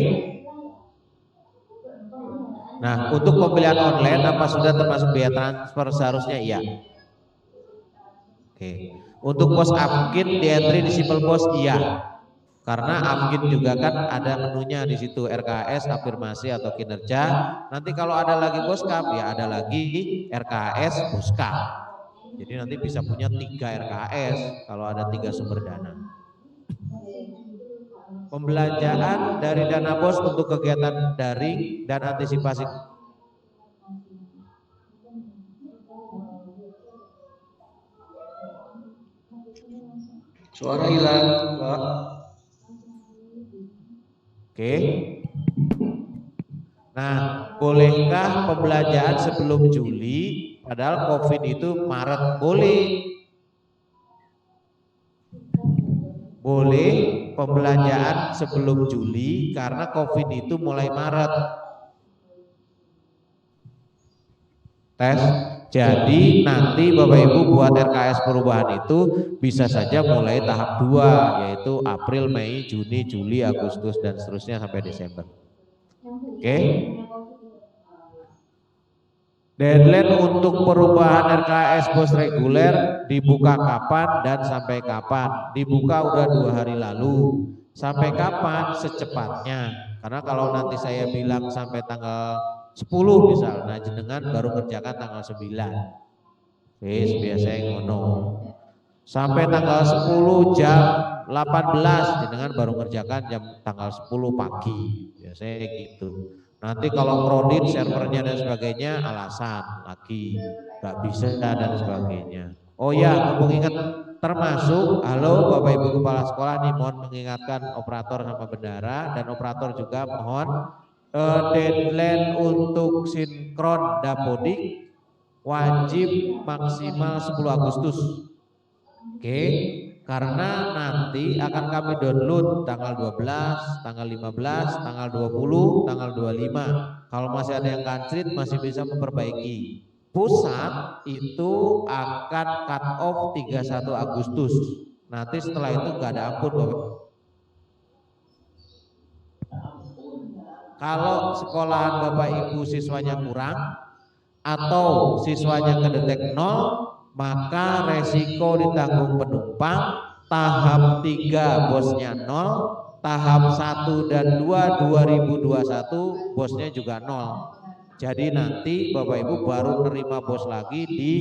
Nah, untuk pembelian online apa sudah termasuk biaya transfer? Seharusnya iya. Oke. Untuk pos Afkin di entry di Simple Pos iya. Karena Afkin juga kan ada menunya di situ, RKS, afirmasi atau kinerja. Nanti kalau ada lagi Boskap ya ada lagi RKS, Boskap. Jadi nanti bisa punya 3 RKS kalau ada 3 sumber dana. Pembelanjaan dari dana bos untuk kegiatan daring dan antisipasi. Suara hilang, Pak. Oke. Nah, bolehkah pembelanjaan sebelum Juli padahal COVID itu Maret? Boleh. Boleh pembelanjaan sebelum Juli karena COVID itu mulai Maret. Tes. Jadi nanti Bapak Ibu buat RKS perubahan itu bisa saja mulai tahap 2 yaitu April, Mei, Juni, Juli, Agustus dan seterusnya sampai Desember. Oke. Deadline untuk perubahan RKS bos reguler dibuka kapan dan sampai kapan? Dibuka udah 2 hari lalu. Sampai kapan? Secepatnya. Karena kalau nanti saya bilang sampai tanggal 10 misal, nah jenengan baru kerjakan tanggal 9. Biasanya ngono. Sampai tanggal 10 jam 18 jenengan baru ngerjakan jam tanggal 10 pagi. Biasanya gitu. Nanti kalau kredit servernya dan sebagainya alasan lagi nggak bisa dan sebagainya. Oh ya, mumpung ingat termasuk halo Bapak Ibu Kepala Sekolah nih mohon mengingatkan operator sama bendara dan operator juga mohon deadline untuk sinkron Dapodik wajib maksimal 10 Agustus. Oke. Karena nanti akan kami download tanggal 12, tanggal 15, tanggal 20, tanggal 25. Kalau masih ada yang kancrit masih bisa memperbaiki. Pusat itu akan cut off 31 Agustus. Nanti setelah itu nggak ada ampun Bapak. Kalau sekolahan Bapak Ibu siswanya kurang atau siswanya kedetek 0, maka resiko ditanggung penumpang. Tahap 3 bosnya 0, tahap 1 dan 2 2021 bosnya juga 0. Jadi nanti Bapak Ibu baru nerima bos lagi di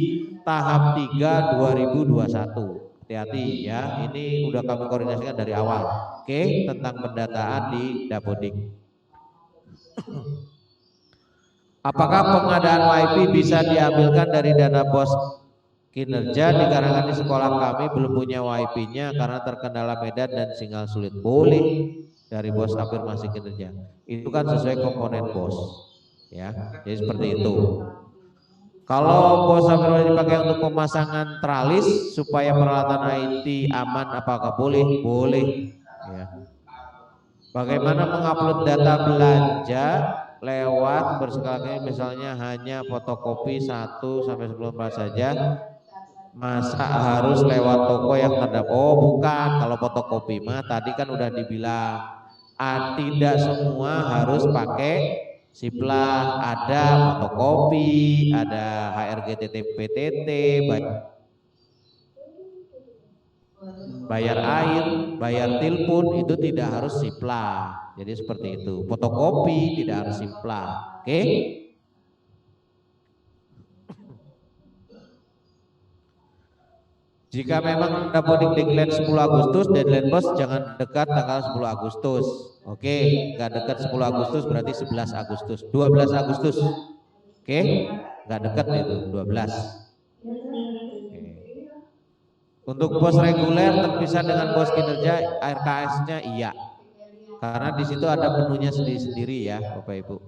tahap 3 2021. Hati-hati ya, ini udah kami koordinasikan dari awal. Oke, tentang pendataan di Dapodik. Apakah pengadaan WiFi bisa diambilkan dari dana bos kinerja dikarenakan di sekolah kami belum punya WiFi-nya karena terkendala medan dan sinyal sulit? Boleh dari bos afirmasi kinerja. Itu kan sesuai komponen bos. Ya, jadi seperti itu. Kalau bos afirmasi dipakai untuk pemasangan tralis supaya peralatan IT aman, apakah boleh? Boleh. Ya. Bagaimana mengupload data belanja lewat bersekali misalnya hanya fotokopi 1 sampai 10 saja? Masa harus lewat toko yang terdaftar? Oh bukan, kalau fotokopi mah tadi kan udah dibilang tidak semua harus pakai Siplah, ada fotokopi, ada HRGTT-PTT, bayar air, bayar telepon itu tidak harus Siplah. Jadi seperti itu. Fotokopi tidak harus Siplah. Oke? Jika memang Dapodik deadline 10 Agustus, deadline bos jangan dekat tanggal 10 Agustus. Oke, nggak dekat 10 Agustus berarti 11 Agustus, 12 Agustus. Oke, nggak dekat itu 12. Oke. Untuk bos reguler terpisah dengan bos kinerja RKS-nya iya. Karena di situ ada menunya sendiri-sendiri ya, Bapak Ibu.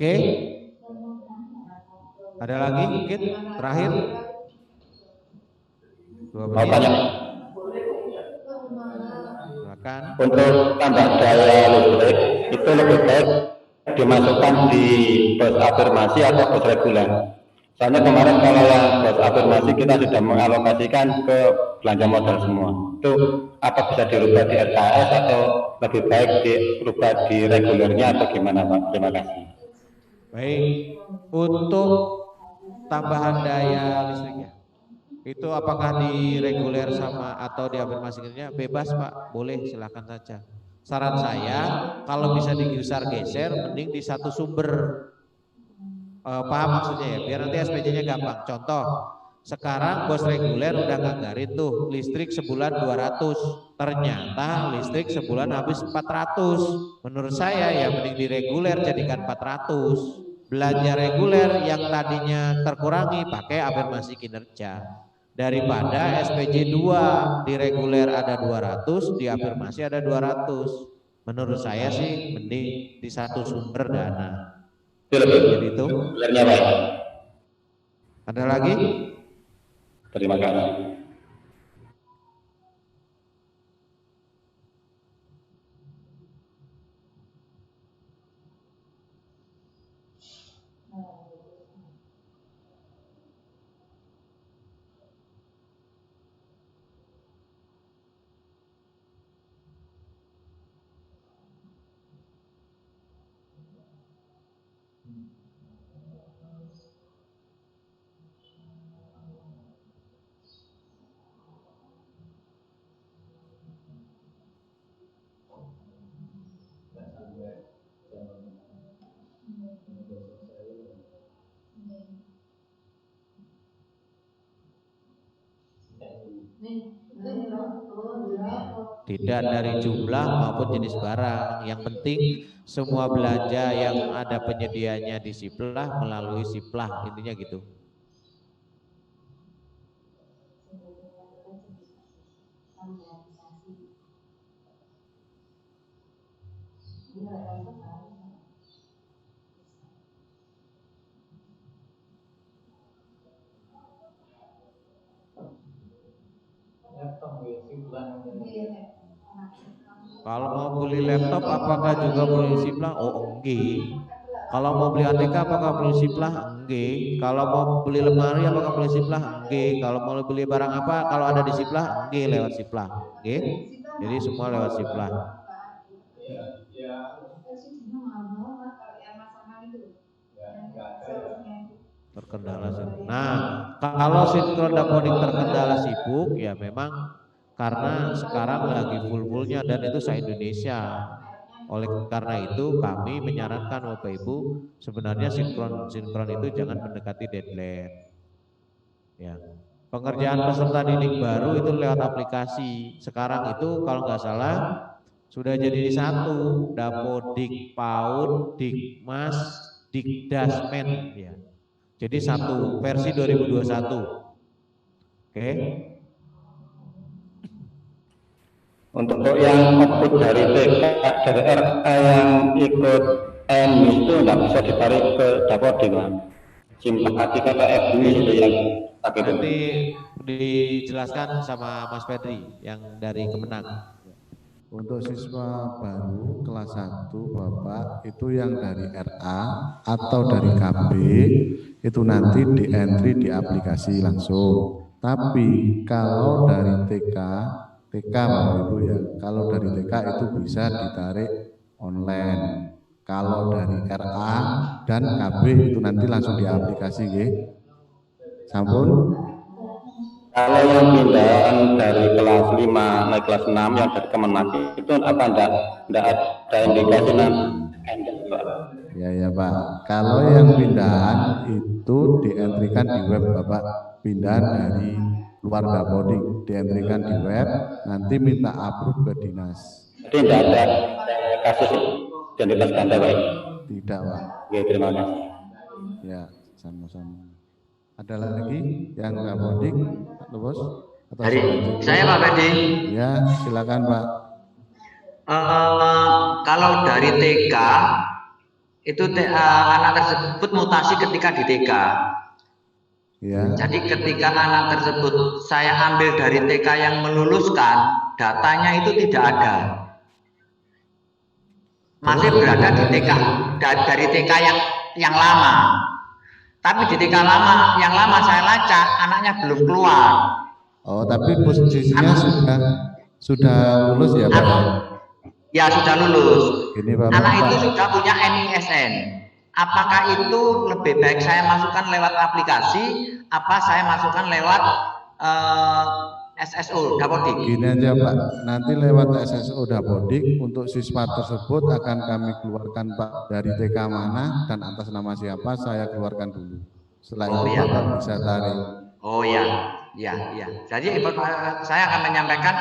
Oke. Ada lagi mungkin terakhir? 2 Mau menit. tanya, Silakan. untuk tambah daya listrik itu lebih baik dimasukkan di bus afirmasi atau bus reguler? Soalnya kemarin kalau yang bus afirmasi kita sudah mengalokasikan ke belanja modal semua. Itu apa bisa dirubah di RKS atau lebih baik dirubah di regulernya atau gimana Pak? Terima kasih. Baik. Untuk tambahan daya listriknya, itu apakah di reguler sama atau di afirmasinya bebas Pak? Boleh, silakan saja. Saran saya kalau bisa digeser mending di satu sumber. Paham maksudnya ya, biar nanti SPJ-nya gampang. Contoh, sekarang bos reguler udah nganggarin tuh listrik sebulan 200, ternyata listrik sebulan habis 400. Menurut saya ya mending di reguler jadikan 400. Belanja reguler yang tadinya terkurangi pakai afirmasi kinerja. Daripada SPJ 2 di reguler ada 200, di afirmasi ada 200. Menurut saya sih mending di satu sumber dana. Jadi itu. Regulernya baik. Ada lagi? Terima kasih. Tidak dari jumlah maupun jenis barang. Yang penting semua belanja yang ada penyedianya di Siplah melalui Siplah, intinya gitu. Kalau mau beli laptop apakah juga beli Siplah? Oh enggak. Kalau mau beli ATK apakah beli Siplah? Enggak. Kalau mau beli lemari apakah beli Siplah? Enggak. Kalau mau beli barang apa kalau ada di Siplah? Enggak, lewat Siplah. Oke. Jadi semua lewat Siplah. Terkendala sibuk. Nah, kalau sinkron dapodik terkendala sibuk ya memang karena sekarang lagi full-fullnya dan itu se-Indonesia. Oleh karena itu kami menyarankan Bapak Ibu sebenarnya sinkron itu jangan mendekati deadline. Ya. Pengerjaan peserta didik baru itu lewat aplikasi. Sekarang itu kalau nggak salah sudah jadi satu, Dapodik PAUD, Dikmas, Dikdasmen ya. Jadi satu versi 2021. Oke. Untuk yang output dari TK dari RA yang ikut M itu nggak bisa ditarik ke Dapodik Pak. Simpati kata FB itu yang nanti dijelaskan sama Mas Pedri yang dari Kemenang. Untuk siswa baru kelas 1 Bapak itu yang dari RA atau dari KB itu nanti di entry di aplikasi langsung. Tapi kalau dari TK Bapak Ibu ya, kalau dari TK itu bisa ditarik online. Kalau dari RA dan KB itu nanti langsung di aplikasi ya. Sampun. Kalau yang pindahan dari kelas 5 naik kelas 6 yang dari Kemenak itu apa enggak ada indikasi nanti? Ya Pak. Kalau yang pindahan itu dientrikan di web Bapak, pindahan dari luar Dapodik dientrikan di web, nanti minta approve ke dinas. Jadi tidak ada kasus identitas ganda Pak? Tidak Pak. Oke, terima kasih. Ya, sama-sama. Ada lagi yang Dapodik, Pak Bos? Atau Saya Pak Pedri. Ya, silakan Pak. Kalau dari TK itu anak tersebut mutasi ketika di TK. Ya. Jadi ketika anak tersebut saya ambil dari TK yang meluluskan, datanya itu tidak ada. Masih berada di TK dari TK yang lama. Tapi di TK yang lama saya lacak, anaknya belum keluar. Oh, tapi posisinya sudah lulus ya, Pak? Ya, sudah lulus. Ini, Pak, anak itu sudah punya NISN. Apakah itu lebih baik saya masukkan lewat aplikasi, apa saya masukkan lewat SSO Dapodik? Gini aja Pak, nanti lewat SSO Dapodik untuk siswa tersebut akan kami keluarkan Pak dari TK mana dan atas nama siapa saya keluarkan dulu. Setelah itu iya. Bapak bisa tarik. Oh iya, iya. Jadi saya akan menyampaikan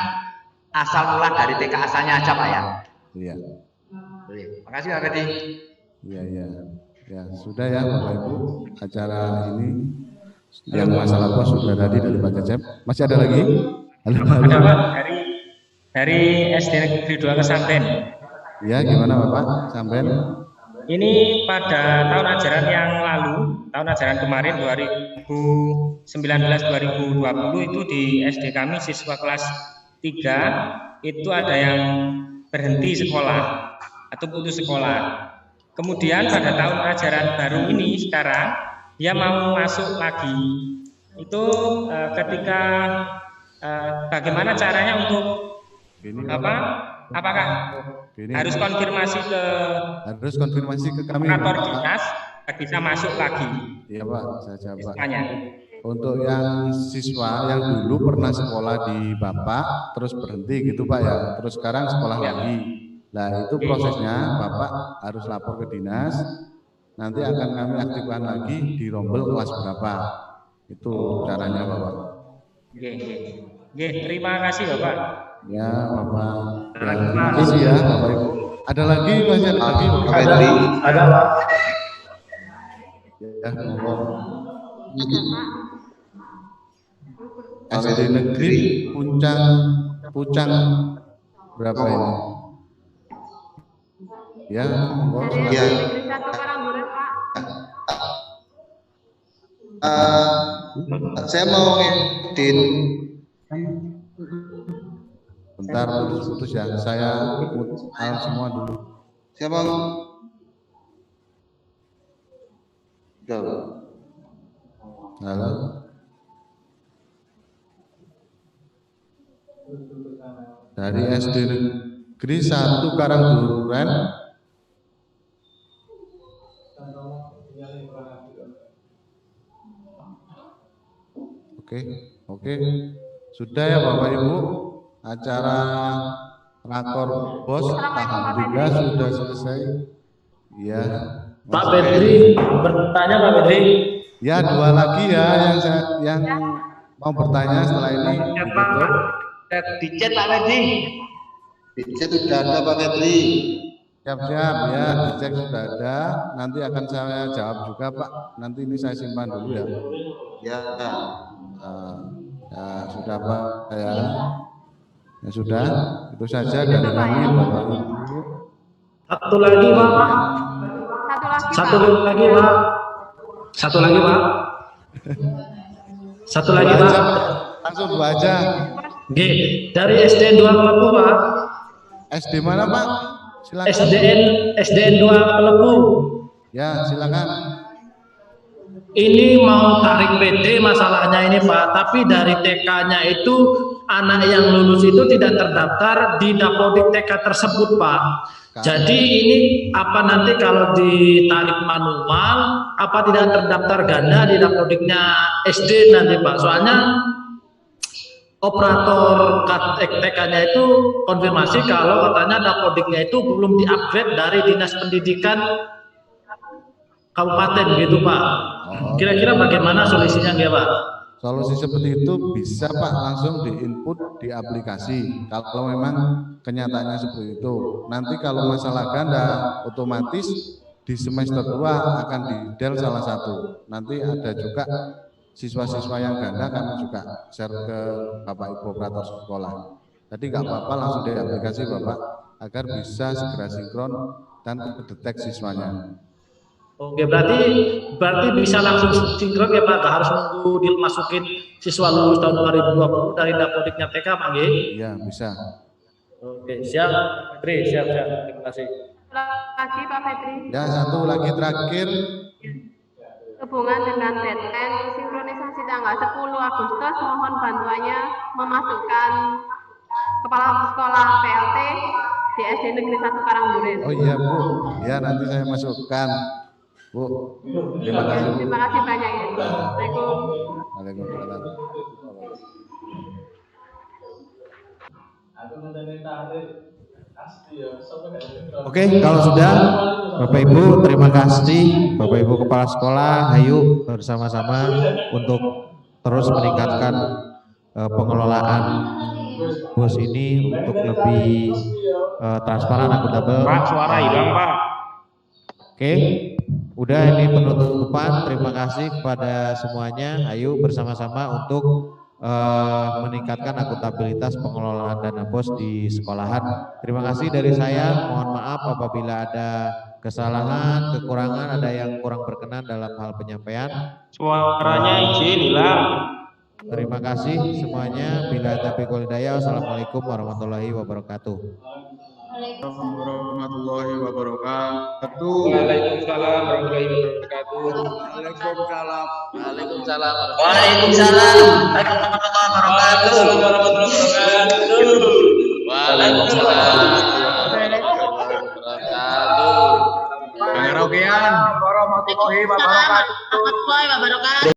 asal mula dari TK asalnya aja Pak ya. Iya. Terima kasih Pak Bedi. Iya. Ya sudah ya Bapak Ibu, acara ini yang masalah pos sudah tadi dari Pak Cecep. Masih ada lagi? Ada Pak, dari SD Negeri 2 Kesampen. Ya, gimana Bapak? Sampen? Ini pada tahun ajaran yang lalu, tahun ajaran kemarin 2019-2020 itu di SD kami siswa kelas 3 itu ada yang berhenti sekolah atau putus sekolah. Kemudian pada tahun ajaran baru ini sekarang dia mau masuk lagi. Itu ketika bagaimana caranya untuk apakah harus konfirmasi ke kami kantor dinas bisa masuk lagi? Iya Pak, saya jawab. Untuk yang siswa yang dulu pernah sekolah di Bapak terus berhenti gitu Pak ya, terus sekarang sekolah lagi. Nah itu prosesnya Bapak harus lapor ke dinas, nanti akan kami aktifkan lagi di rombel kelas berapa. Itu caranya Bapak. Terima kasih Bapak. Ya Bapak. Terima kasih ya Bapak Ibu. Ada lagi masih ada lagi? Ada Pak. Ya, monggo. SD Negeri Pucang berapa ini? Ya, monggo. Ya. Saya mau ngedit. Bentar, putus ya. Saya semua dulu. Siapa? Halo. Dari SD Negeri 1 Karangduren. Oke. Sudah ya Bapak Ibu. Acara rakor bos alhamdulillah sudah selesai. Ya. Pak Pedri bertanya Pak Pedri. Ya, 2 lagi ya yang mau bertanya setelah ini. Di chat Pak Pedri. Di chat sudah ada Pak Pedri. Siap-siap ya, dicek sudah ada. Nanti akan saya jawab juga Pak. Nanti ini saya simpan dulu ya. Ya. Ya sudah Pak ya. Ya sudah, itu saja dari kami Bapak Ibu. Satu lagi Pak. Satu lagi Pak. Langsung 2 aja. G, dari SDN 2 Pelepu Pak. SD mana Pak? Silakan. SDN 2 Pelepu. Ya, silakan. Ini mau tarik PT masalahnya ini Pak, tapi dari TK-nya itu anak yang lulus itu tidak terdaftar di Dapodik TK tersebut Pak. Jadi ini apa nanti kalau ditarik manual, apa tidak terdaftar ganda di Dapodiknya SD nanti Pak? Soalnya operator TK-nya itu konfirmasi kalau katanya Dapodiknya itu belum diupgrade dari Dinas Pendidikan Kabupaten gitu Pak. Kira-kira bagaimana solusinya ya Pak? Solusi seperti itu bisa Pak langsung diinput di aplikasi. Kalau memang kenyataannya seperti itu. Nanti kalau masalah ganda otomatis di semester 2 akan di-del salah satu. Nanti ada juga siswa-siswa yang ganda kami juga share ke Bapak Ibu operator sekolah. Jadi nggak apa-apa langsung di aplikasi Bapak agar bisa segera sinkron dan terdetek siswanya. Oke, berarti bisa langsung sinkron ya Pak, nggak harus nunggu dimasukin siswa lulus tahun 2020 dari Dapodiknya TK Pak G? Iya, bisa. Oke, siap, Fitri, siap, terima kasih. Lagi Pak Fetri. Ya, satu lagi terakhir. Hubungan dengan deadline sinkronisasi tanggal 10 Agustus, mohon bantuannya memasukkan kepala sekolah PLT di SD Negeri 1 Karangduren. Oh iya Bu, ya nanti saya masukkan. Bu, terima kasih. Terima kasih banyak ya. Assalamualaikum. Waalaikumsalam. Oke, kalau sudah Bapak Ibu terima kasih Bapak Ibu Kepala Sekolah, ayo bersama-sama untuk terus meningkatkan pengelolaan BOS ini untuk lebih transparan, akuntabel. Pak, suara hilang Pak. Oke, udah ini penutupan. Terima kasih kepada semuanya. Ayo bersama-sama untuk meningkatkan akuntabilitas pengelolaan dana BOS di sekolahan. Terima kasih dari saya. Mohon maaf apabila ada kesalahan, kekurangan, ada yang kurang berkenan dalam hal penyampaian. Suaranya izin hilang. Terima kasih semuanya. Bila taufiq wal hidayah. Wassalamualaikum warahmatullahi wabarakatuh. Warahmatullahi wabarakatuh. Waalaikumsalam warahmatullahi wabarakatuh. Waalaikumsalam. Waalaikumsalam warahmatullahi wabarakatuh. Waalaikumsalam warahmatullahi wabarakatuh. Karaokean. Warahmatullahi wabarakatuh. Warahmatullahi wabarakatuh.